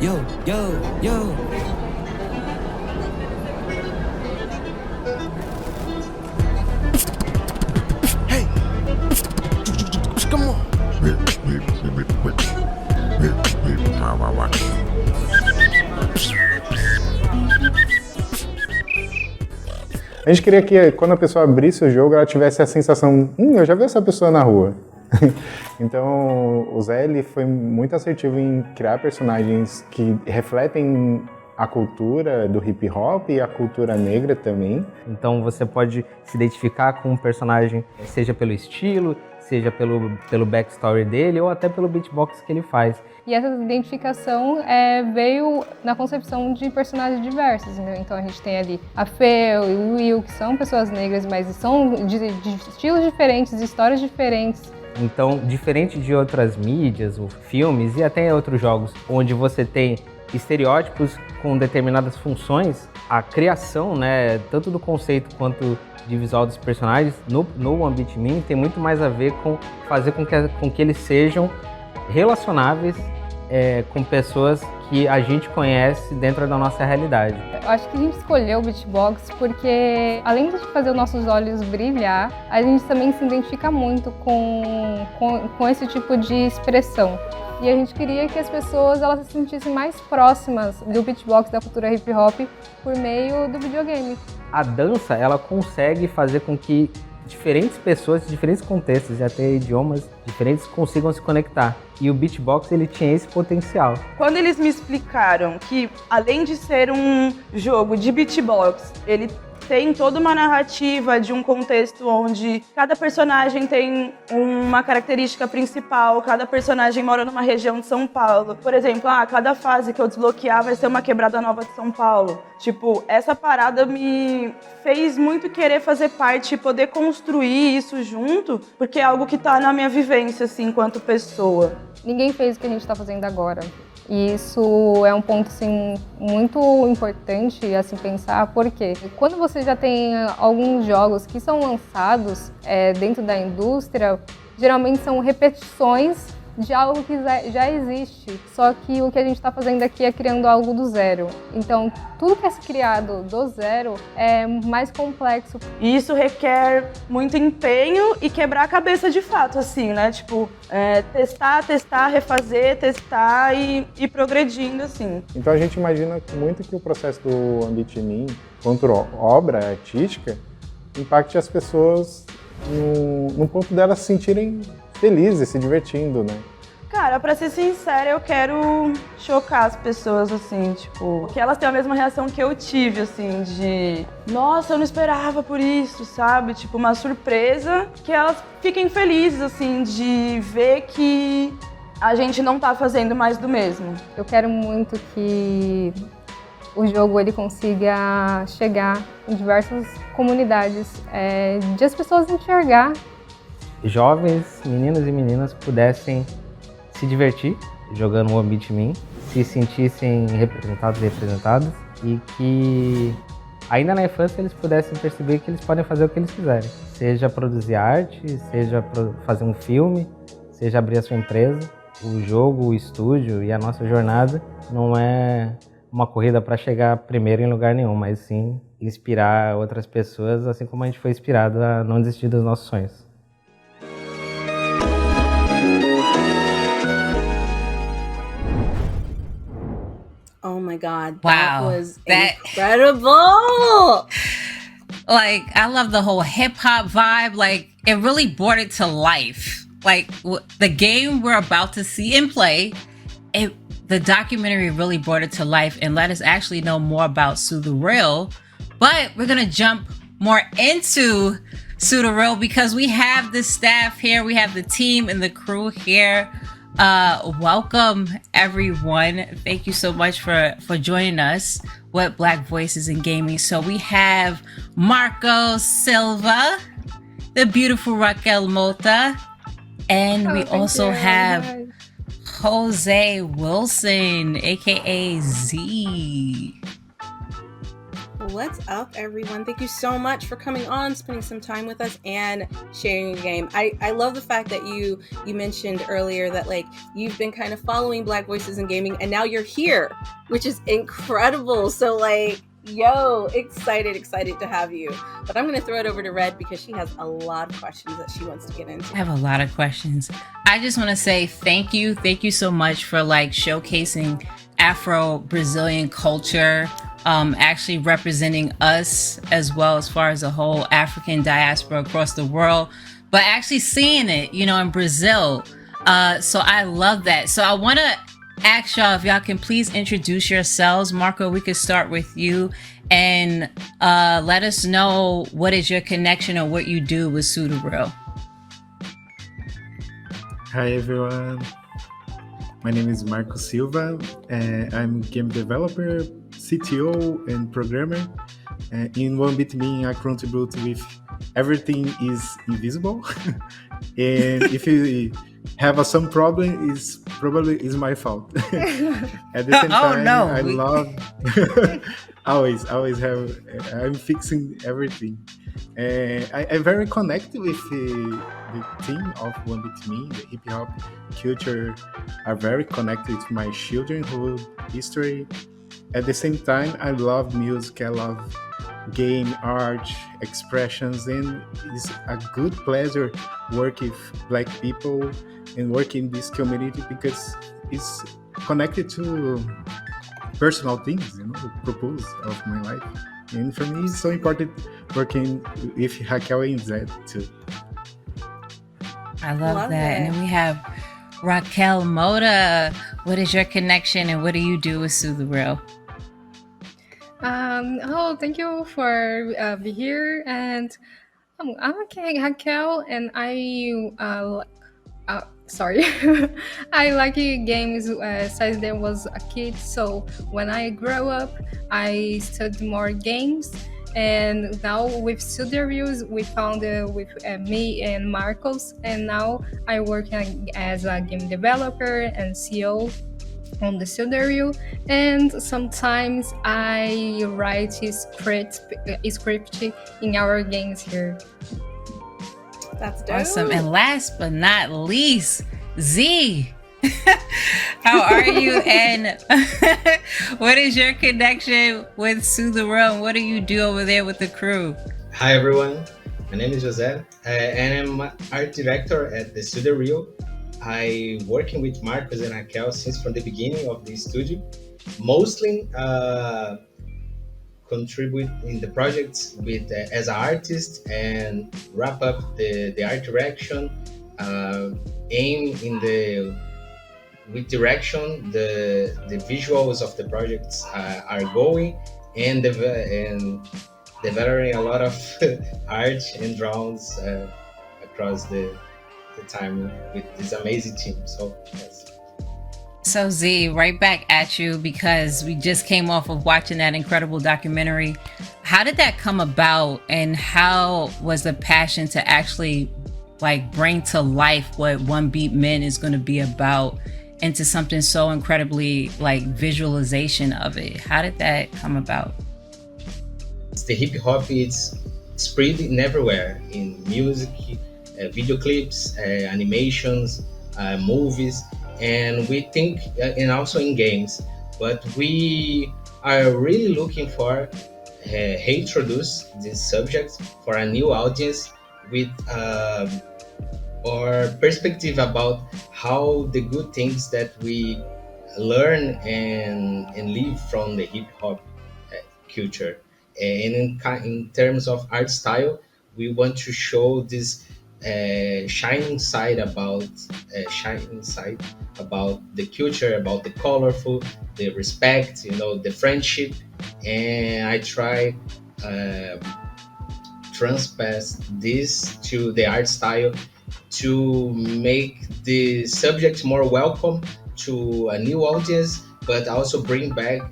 S16: Yo, yo, yo. Hey, come on.
S17: A gente queria que quando a pessoa abrisse o jogo, ela tivesse a sensação, eu já vi essa pessoa na rua. Então, o Zé ele foi muito assertivo em criar personagens que refletem a cultura do hip hop e a cultura negra também.
S18: Então você pode se identificar com um personagem, seja pelo estilo, seja pelo backstory dele ou até pelo beatbox que ele faz.
S19: E essa identificação veio na concepção de personagens diversos, né? Então a gente tem ali a Fê e o Will, que são pessoas negras, mas são de estilos diferentes, histórias diferentes.
S18: Então, diferente de outras mídias, ou filmes e até outros jogos, onde você tem estereótipos com determinadas funções, a criação, né, tanto do conceito quanto de visual dos personagens, no One Beat Me tem muito mais a ver com fazer com que eles sejam relacionáveis com pessoas que a gente conhece dentro da nossa realidade.
S19: Eu acho que a gente escolheu o beatbox porque, além de fazer os nossos olhos brilhar, a gente também se identifica muito com esse tipo de expressão. E a gente queria que as pessoas elas se sentissem mais próximas do beatbox, da cultura hip hop, por meio do videogame.
S18: A dança, ela consegue fazer com que diferentes pessoas de diferentes contextos e até idiomas diferentes consigam se conectar. E o beatbox, ele tinha esse potencial.
S20: Quando eles me explicaram que, além de ser um jogo de beatbox, ele tem toda uma narrativa de um contexto onde cada personagem tem uma característica principal, cada personagem mora numa região de São Paulo. Por exemplo, cada fase que eu desbloquear vai ser uma quebrada nova de São Paulo. Tipo, essa parada me fez muito querer fazer parte e poder construir isso junto, porque é algo que tá na minha vivência, assim, enquanto pessoa.
S19: Ninguém fez o que a gente tá fazendo agora. E isso é um ponto assim, muito importante a se pensar, porque quando você já tem alguns jogos que são lançados dentro da indústria, geralmente são repetições de algo que já existe, só que o que a gente está fazendo aqui é criando algo do zero. Então, tudo que é criado do zero é mais complexo.
S20: E isso requer muito empenho e quebrar a cabeça de fato, assim, né? Tipo, testar, refazer, testar e ir progredindo, assim.
S17: Então a gente imagina muito que o processo do One Beat Me, quanto obra artística, impacte as pessoas no ponto delas se sentirem felizes, se divertindo, né?
S20: Cara, pra ser sincera, eu quero chocar as pessoas, assim, tipo, que elas tenham a mesma reação que eu tive, assim, de nossa, eu não esperava por isso, sabe? Tipo, uma surpresa, que elas fiquem felizes, assim, de ver que a gente não tá fazendo mais do mesmo.
S19: Eu quero muito que o jogo ele consiga chegar em diversas comunidades, de as pessoas enxergar.
S18: Jovens, meninos e meninas pudessem se divertir jogando One Beat Me, se sentissem representados e representadas e que ainda na infância eles pudessem perceber que eles podem fazer o que eles quiserem. Seja produzir arte, seja fazer um filme, seja abrir a sua empresa. O jogo, o estúdio e a nossa jornada não é uma corrida para chegar primeiro em lugar nenhum, mas sim inspirar outras pessoas, assim como a gente foi inspirado a não desistir dos nossos sonhos.
S1: Oh my God.
S2: Wow.
S1: That was incredible.
S2: Like, I love the whole hip hop vibe. Like, it really brought it to life. Like, the game we're about to see and play, the documentary really brought it to life and let us actually know more about Sue the Real. But we're going to jump more into Sue the Real because we have the staff here. We have the team and the crew here. Welcome everyone. Thank you so much for joining us with Black Voices in Gaming. So we have Marco Silva, the beautiful Raquel Mota, and we also have Jose Wilson, aka Z.
S1: What's up, everyone? Thank you so much for coming on, spending some time with us, and sharing your game. I love the fact that you mentioned earlier that like you've been kind of following Black Voices in Gaming, and now you're here, which is incredible. So like, yo, excited to have you. But I'm gonna throw it over to Red because she has a lot of questions that she wants to get into.
S2: I have a lot of questions. I just want to say thank you so much for like showcasing Afro-Brazilian culture, actually representing us as well as far as the whole African diaspora across the world, but actually seeing it, you know, in Brazil. So I love that. So I want to ask y'all if y'all can please introduce yourselves. Marco, we could start with you and let us know what is your connection or what you do with Sudareal.
S21: Hi everyone, my name is Marco Silva. I'm game developer, CTO, and programmer. In 1BitMe, I contribute with everything is invisible. And if you have some problem, it's probably is my fault. At the same time,
S2: no.
S21: I love always have. I'm fixing everything. I'm very connected with the team of 1BitMe. The hip hop culture are very connected to my childhood history. At the same time, I love music. I love game art expressions, and it's a good pleasure work with Black people and work in this community because it's connected to personal things, you know, the purpose of my life. And for me, it's so important working with Raquel and Zed too.
S2: I love that. And then we have Raquel Moda. What is your connection and what do you do with Sudareal?
S19: Hello, thank you for being here. And I'm Raquel, and sorry, I like games since I was a kid. So when I grow up, I studied more games. And now with Sudareal, we found with me and Marcos, and now I work as a game developer and CEO on the Sudareal, and sometimes I write a script in our games here.
S1: That's dope.
S2: Awesome. And last but not least, Z. How are you? And what is your connection with Sudareal? What do you do over there with the crew?
S22: Hi everyone, my name is Jose, and I'm art director at the Sudareal. I working with Marcos and Raquel since from the beginning of the studio. Mostly contribute in the projects with as an artist and wrap up the art direction, aim in the with direction the visuals of the projects are going and developing a lot of art and drawings across the time with this amazing team. So yes.
S2: So Z, right back at you because we just came off of watching that incredible documentary. How did that come about, and how was the passion to actually like bring to life what One Beat Men is going to be about into something so incredibly like visualization of it? How did that come about?
S22: The hip hop is spreading everywhere in music, video clips, animations, movies, and we think, and also in games. But we are really looking for introduce this subject for a new audience with our perspective about how the good things that we learn and live from the hip hop culture. And in terms of art style, we want to show this shining side about the culture, about the colorful, the respect, you know, the friendship. And I try transpass this to the art style to make the subject more welcome to a new audience, but also bring back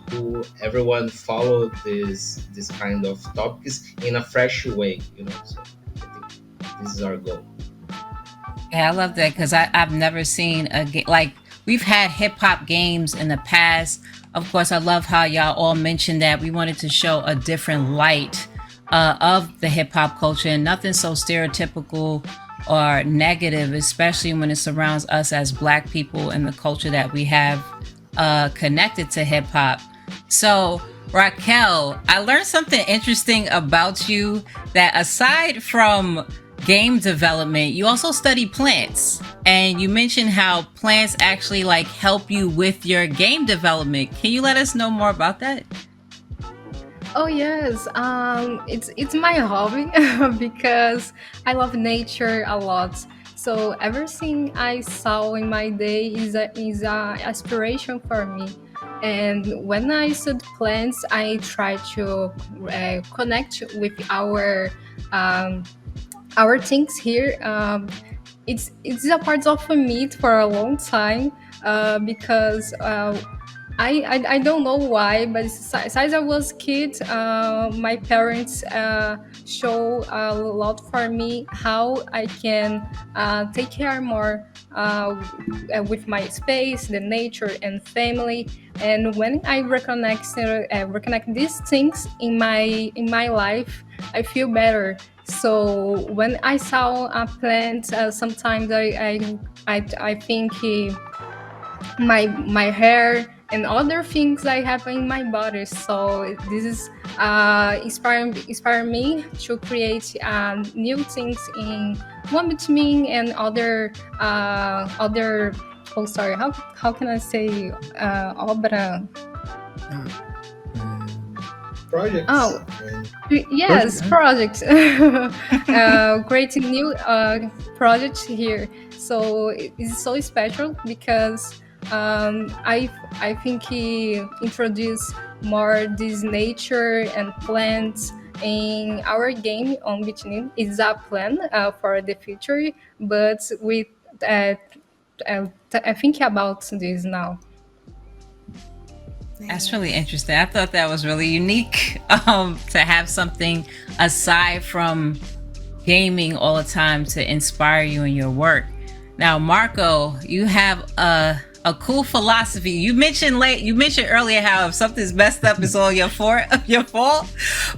S22: who everyone follow this kind of topics in a fresh way, you know. So I think this is our goal.
S2: Yeah, I love that because I've never seen a game like we've had hip hop games in the past. Of course, I love how y'all all mentioned that we wanted to show a different light of the hip hop culture, and nothing so stereotypical or negative, especially when it surrounds us as Black people and the culture that we have connected to hip hop. So Raquel, I learned something interesting about you, that aside from game development, you also study plants, and you mentioned how plants actually like help you with your game development. Can you let us know more about that?
S19: Oh yes, it's my hobby because I love nature a lot. So everything I saw in my day is a aspiration for me. And when I study plants, I try to connect with our things here. It's a part of me for a long time because I don't know why, but since I was kid, my parents show a lot for me how I can take care more with my space, the nature, and family. And when I reconnect these things in my life, I feel better. So when I saw a plant, sometimes I think my hair and other things I have in my body. So this is inspire me to create new things in One Between and other. Oh, sorry. How can I say obra?
S22: Projects.
S19: Oh, yes, projects. Creating new projects here. So it's so special because I think he introduced more this nature and plants in our game on Bitinin. It's a plan for the future, but with I think about this now.
S2: That's really interesting. I thought that was really unique to have something aside from gaming all the time to inspire you in your work. Now, Marco, you have a cool philosophy. You mentioned earlier how if something's messed up, it's all your fault.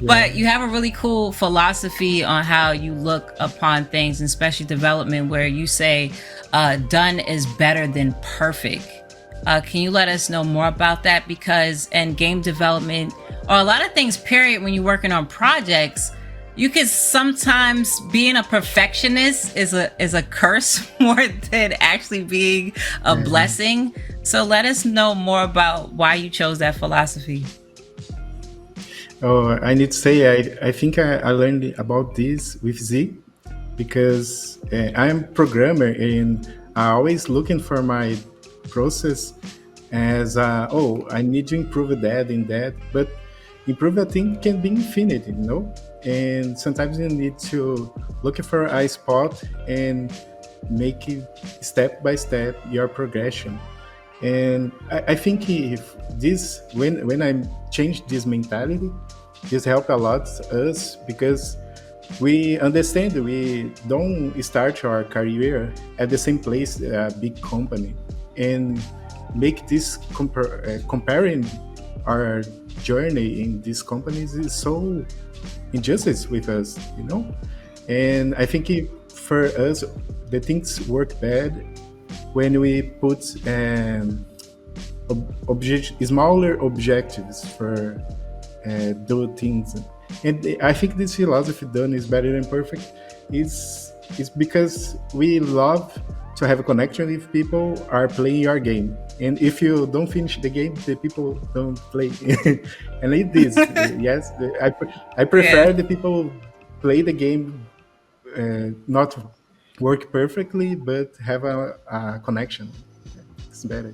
S2: But you have a really cool philosophy on how you look upon things, and especially development, where you say done is better than perfect. Can you let us know more about that? Because in game development, or a lot of things, period, when you're working on projects, you could sometimes being a perfectionist is a curse more than actually being a blessing. So let us know more about why you chose that philosophy.
S21: Oh, I need to say, I think I learned about this with Z, because I'm a programmer and I'm always looking for my process as I need to improve that and that, but improve a thing can be infinite, and sometimes you need to look for a spot and make it step by step your progression. And I think if this when I change this mentality, this help a lot us, because we understand we don't start our career at the same place, a big company, and make this comparing our journey in these companies is so injustice with us, And I think for us, the things work bad when we put smaller objectives for do things. And I think this philosophy, done is better than perfect, is because we love to have a connection with people are playing your game. And if you don't finish the game, the people don't play. And it is, yes, I prefer the people play the game, not work perfectly, but have a connection. It's better.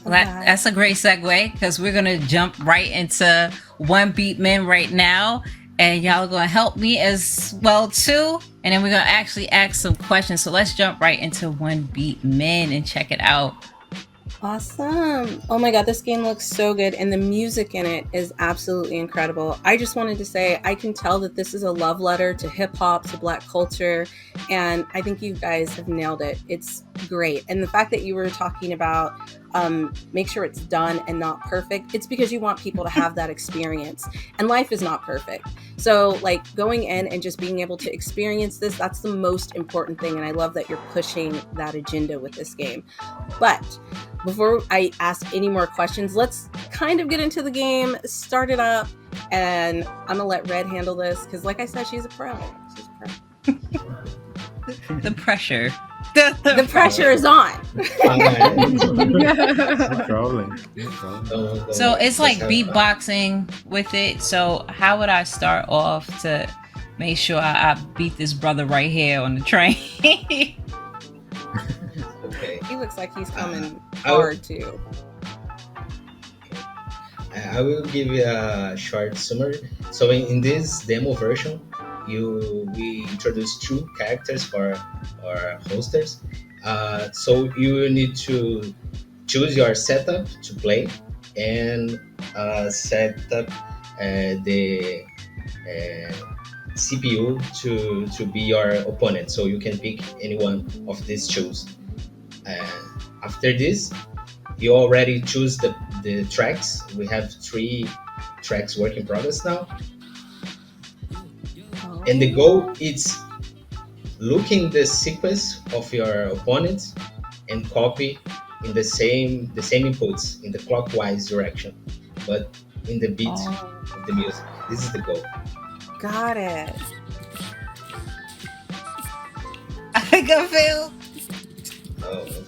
S2: Well, that's a great segue, because we're going to jump right into One Beat Men right now. And y'all are going to help me as well, too. And then we're going to actually ask some questions. So let's jump right into One Beat Men and check it out.
S1: Awesome. Oh my God, this game looks so good. And the music in it is absolutely incredible. I just wanted to say, I can tell that this is a love letter to hip hop, to Black culture. And I think you guys have nailed it. It's great. And the fact that you were talking about make sure it's done and not perfect, it's because you want people to have that experience. And life is not perfect. So like going in and just being able to experience this, that's the most important thing. And I love that you're pushing that agenda with this game. But before I ask any more questions, let's kind of get into the game, start it up, and I'm gonna let Red handle this because, like I said, she's a pro. She's a pro.
S2: The pressure.
S1: The pressure is on.
S21: No problem. No problem.
S2: So it's like beatboxing with it. So how would I start off to make sure I beat this brother right here on the train?
S22: Okay.
S1: He looks like he's coming hard too.
S22: I will give you a short summary. So in this demo version, we introduce two characters for our hosters. So you will need to choose your setup to play and set up the CPU to be your opponent. So you can pick any one of these two. After this, you already choose the tracks. We have 3 tracks work in progress now. And the goal is looking the sequence of your opponent and copy in the same inputs in the clockwise direction, but in the beat of the music. This is the goal.
S1: Got it.
S2: I can feel.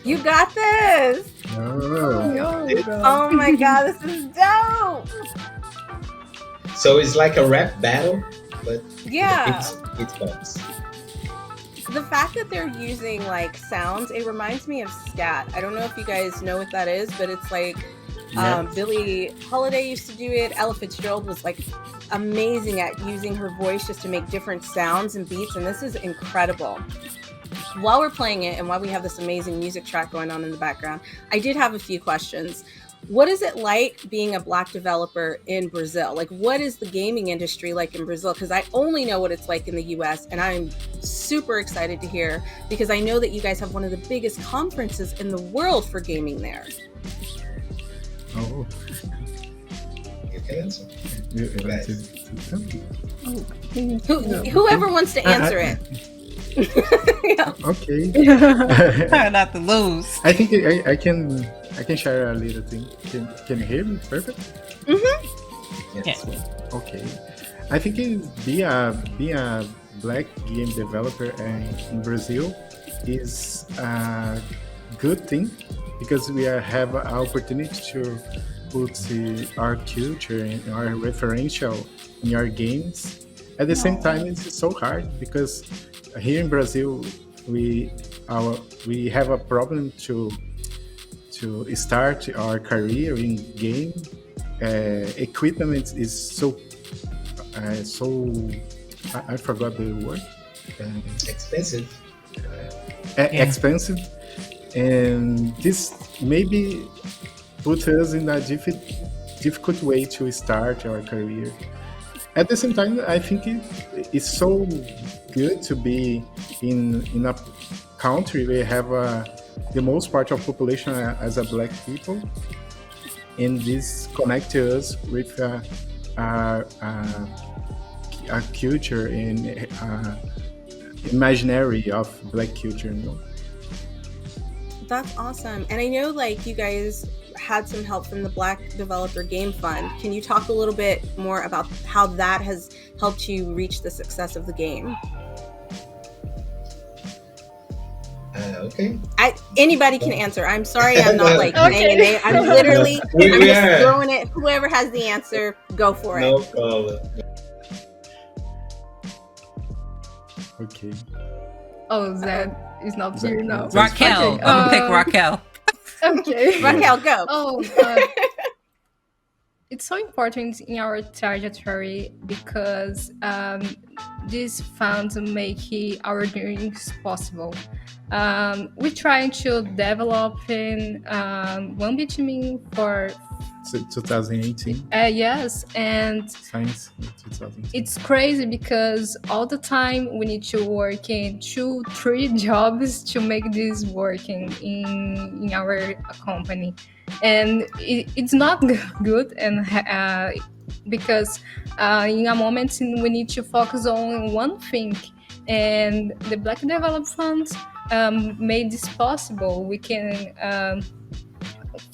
S1: You got this. Oh my God, this is dope.
S22: So it's like a rap battle, but
S1: yeah,
S22: it pops.
S1: The fact that they're using like sounds, it reminds me of scat. I don't know if you guys know what that is, but it's like Billie Holiday used to do it. Ella Fitzgerald was like amazing at using her voice just to make different sounds and beats, and this is incredible. While we're playing it and while we have this amazing music track going on in the background, I did have a few questions. What is it like being a Black developer in Brazil? Like, what is the gaming industry like in Brazil? Because I only know what it's like in the US, and I'm super excited to hear because I know that you guys have one of the biggest conferences in the world for gaming there.
S21: Oh.
S22: You can answer.
S1: Whoever wants to answer it.
S21: Yeah. Okay.
S2: Not to lose.
S21: I think I can share a little thing. Can you hear me? Perfect.
S1: Mm-hmm.
S21: Yes. Yeah. Okay. I think being a Black game developer in Brazil is a good thing because we have an opportunity to put our culture and our referential in our games. At the same time, it's so hard because here in Brazil, we have a problem to start our career in game. Equipment is so I forgot the word.
S22: Expensive.
S21: Expensive, and this maybe put us in a difficult way to start our career. At the same time, I think it's so good to be in a country where you have the most part of population as a Black people, and this connects us with a culture and imaginary of Black culture. You know?
S1: That's awesome. And I know like you guys had some help from the Black Developer Game Fund. Can you talk a little bit more about how that has helped you reach the success of the game?
S22: Okay.
S1: Anybody can answer. I'm sorry, I'm not like saying a name. I'm literally I'm just throwing it. Whoever has the answer, go for it.
S22: No problem.
S21: Okay.
S19: Oh, Zed is not here now.
S2: Raquel.
S19: Okay.
S2: I'm gonna pick Raquel.
S19: Okay.
S1: Raquel, go.
S19: Oh, it's so important in our trajectory because these funds make our dreams possible. We try to develop in one bitumen for
S21: 2018.
S19: Yes, and
S21: Science 2018.
S19: it's crazy because all the time we need to work in 2-3 jobs to make this working in our company, and it's not good. And because in a moment we need to focus on one thing, and the Black Development Fund made this possible. We can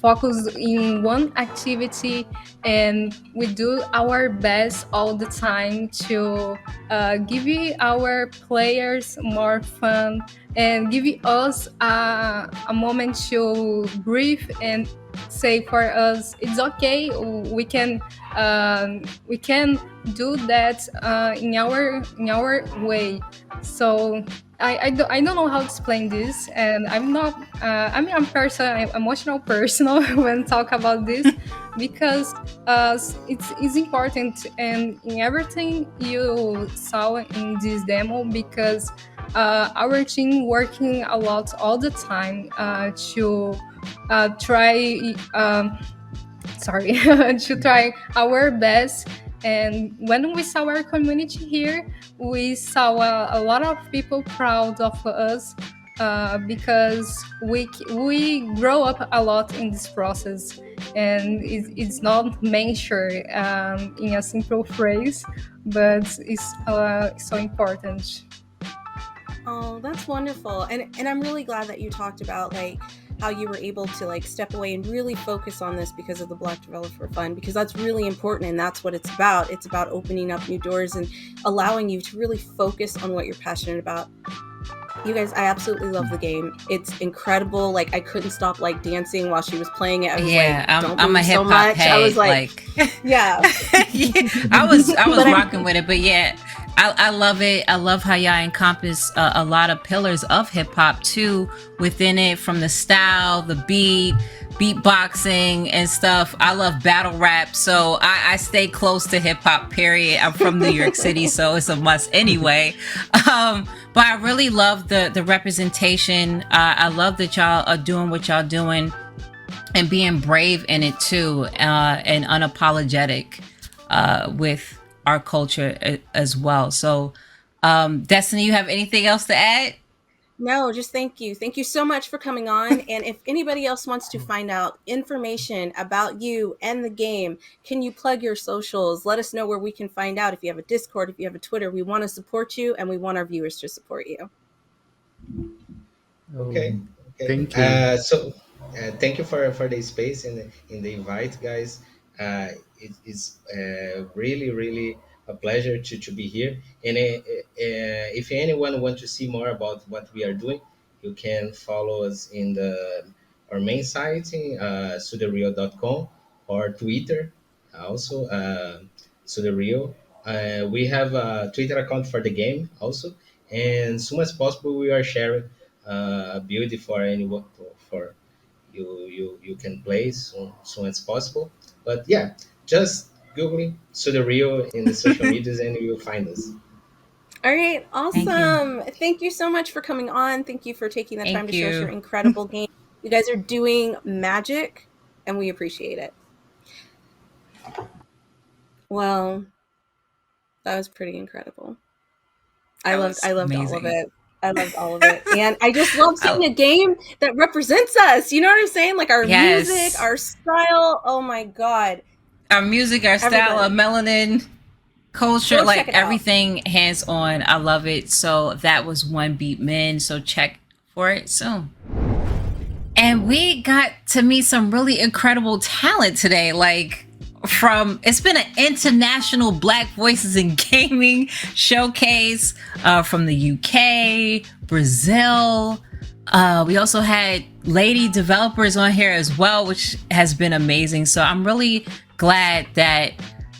S19: focus in one activity, and we do our best all the time to give our players more fun and give us a moment to breathe and say for us it's okay, we can do that in our way. So I don't know how to explain this, and I'm not I'm an emotional person when talk about this because it's important and in everything you saw in this demo, because our team working a lot all the time to try to try our best. And when we saw our community here, we saw a lot of people proud of us because we grow up a lot in this process, and it's not mentioned in a simple phrase, but it's so important.
S1: Oh, that's wonderful. And I'm really glad that you talked about like how you were able to like step away and really focus on this because of the Black Developer Fund, because that's really important, and that's what it's about. It's about opening up new doors and allowing you to really focus on what you're passionate about. You guys, I absolutely love the game. It's incredible. Like I couldn't stop like dancing while she was playing it. I was like, don't
S2: I'm a
S1: move
S2: hip
S1: so
S2: hop
S1: much.
S2: head.
S1: I was like yeah.
S2: I was
S1: But
S2: rocking with it, but yeah, I love it. I love how y'all encompass a lot of pillars of hip hop too within it, from the style, the beatboxing and stuff. I love battle rap, so I stay close to hip hop. Period. I'm from New York City, so it's a must anyway. But I really love the representation. I love that y'all are doing what y'all doing and being brave in it too, and unapologetic with our culture as well. So Destinee, you have anything else to add?
S1: No, just thank you. Thank you so much for coming on. And if anybody else wants to find out information about you and the game, can you plug your socials? Let us know where we can find out. If you have a Discord, if you have a Twitter, we want to support you and we want our viewers to support you.
S22: Okay.
S21: Thank you.
S22: Thank you for the space and the invite, guys. It's really a pleasure to be here. And if anyone wants to see more about what we are doing, you can follow us in our main site, sudareal.com, or Twitter, also Sudareal. We have a Twitter account for the game also, and soon as possible we are sharing a build for anyone for you can play soon as possible. But yeah, just Google Sudareal in the social medias and you'll find us.
S1: All right, awesome. Thank you so much for coming on. Thank you for taking the time to show us your incredible game. You guys are doing magic, and we appreciate it. Well, that was pretty incredible. I loved all of it. I loved all of it. And I just love seeing a game that represents us. You know what I'm saying? Like our music, our style. Oh my God.
S2: Our music, our style, our melanin culture, like everything hands on. I love it. So that was One Beat Men. So check for it soon. And we got to meet some really incredible talent today. Like it's been an international Black Voices in Gaming showcase from the UK, Brazil. We also had lady developers on here as well, which has been amazing. So I'm really glad that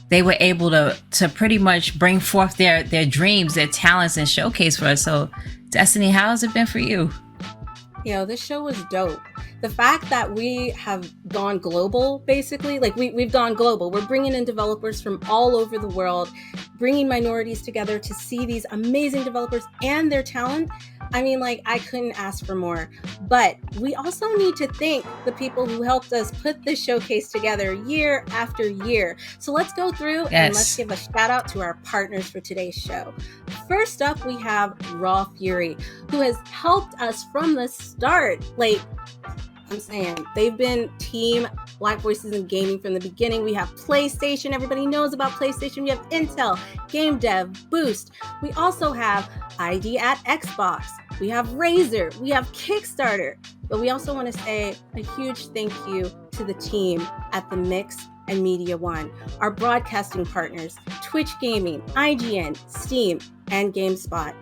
S2: they were able to pretty much bring forth their dreams, their talents, and showcase for us. So Destinee, how has it been for you?
S1: This show was dope. The fact that we have gone global, basically, like we've gone global. We're bringing in developers from all over the world, bringing minorities together to see these amazing developers and their talent. I mean, like, I couldn't ask for more. But we also need to thank the people who helped us put this showcase together year after year. So let's go through and let's give a shout out to our partners for today's show. First up, we have Raw Fury, who has helped us from the start. Like, I'm saying, they've been team Black Voices in Gaming from the beginning. We have PlayStation. Everybody knows about PlayStation. We have Intel, Game Dev, Boost. We also have ID at Xbox. We have Razer. We have Kickstarter. But we also want to say a huge thank you to the team at The Mix and Media One, our broadcasting partners, Twitch Gaming, IGN, Steam, and GameSpot.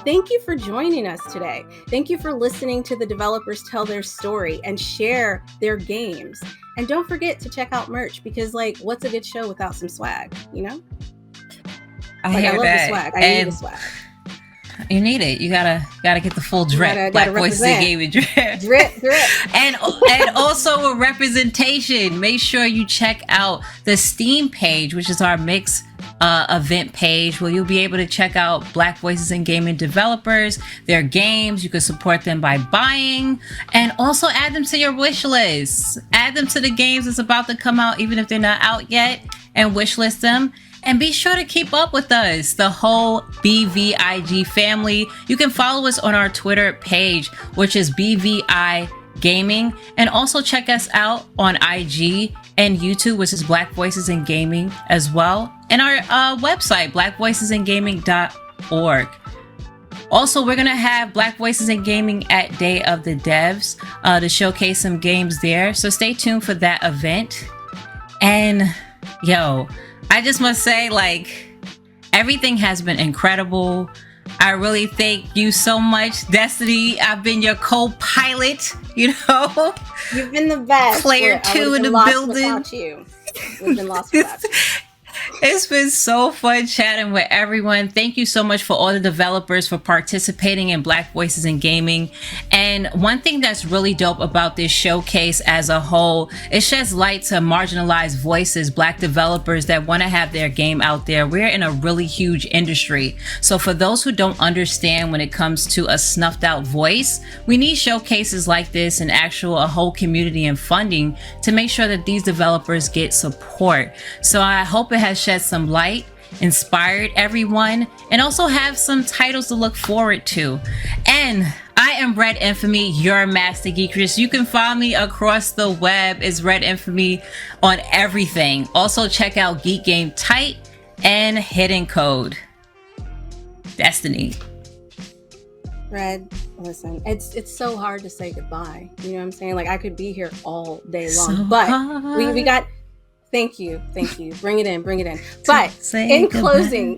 S1: Thank you for joining us today. Thank you for listening to the developers tell their story and share their games. And don't forget to check out merch, because, like, what's a good show without some swag, you know?
S2: I love
S1: the swag. I need the swag.
S2: You need it. You gotta get the full drip. Black Voices in Gaming drip.
S1: Drip.
S2: and also a representation. Make sure you check out the Steam page, which is our Mix event page, where you'll be able to check out Black Voices in Gaming developers, their games. You can support them by buying, and also add them to your wish list. Add them to the games that's about to come out, even if they're not out yet, and wish list them. And be sure to keep up with us, the whole BVIG family. You can follow us on our Twitter page, which is BVI Gaming, and also check us out on IG and YouTube, which is Black Voices in Gaming as well, and our website, blackvoicesandgaming.org. Also, we're gonna have Black Voices in Gaming at Day of the Devs to showcase some games there, so stay tuned for that event. And I just must say, like, everything has been incredible. I really thank you so much, Destinee. I've been your co-pilot,
S1: You've been the best.
S2: Player 2 in the building.
S1: Without you. We've been lost without you.
S2: It's been so fun chatting with everyone. Thank you so much for all the developers for participating in Black Voices in Gaming. And one thing that's really dope about this showcase as a whole, it sheds light to marginalized voices, Black developers that want to have their game out there. We're in a really huge industry. So for those who don't understand when it comes to a snuffed out voice, we need showcases like this and a whole community and funding to make sure that these developers get support. So I hope it has shed some light, inspired everyone, and also have some titles to look forward to. And I am REDinFamy, your master geekress. You can find me across the web as REDinFamy on everything. Also check out Geek Game Tight and Hidden Code. Destinee.
S1: Red, listen, it's so hard to say goodbye. You know what I'm saying? Like, I could be here all day long, but we got. Thank you. Bring it in. But in closing,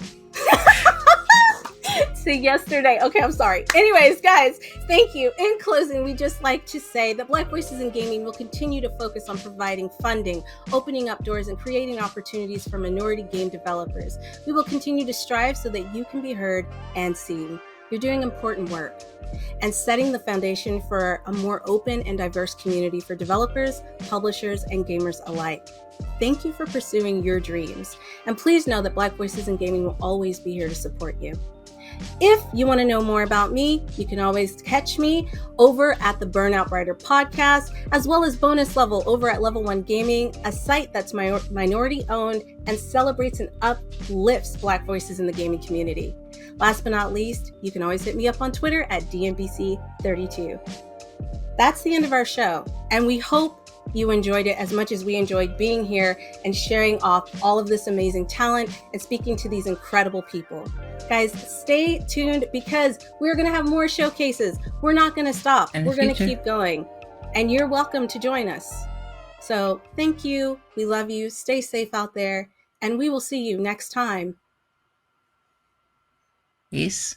S1: to yesterday. Okay, I'm sorry. Anyways, guys, thank you. In closing, we just like to say that Black Voices in Gaming will continue to focus on providing funding, opening up doors, and creating opportunities for minority game developers. We will continue to strive so that you can be heard and seen. You're doing important work and setting the foundation for a more open and diverse community for developers, publishers, and gamers alike. Thank you for pursuing your dreams. And please know that Black Voices in Gaming will always be here to support you. If you want to know more about me, you can always catch me over at the Burnout Writer podcast, as well as bonus level over at Level 1 Gaming, a site that's minority owned and celebrates and uplifts Black voices in the gaming community. Last but not least, you can always hit me up on Twitter at DMBC32. That's the end of our show, and we hope you enjoyed it as much as we enjoyed being here and sharing off all of this amazing talent and speaking to these incredible people. Guys, stay tuned because we're going to have more showcases. We're not going to stop. We're going to keep going. And you're welcome to join us. So thank you. We love you. Stay safe out there. And we will see you next time.
S2: Peace.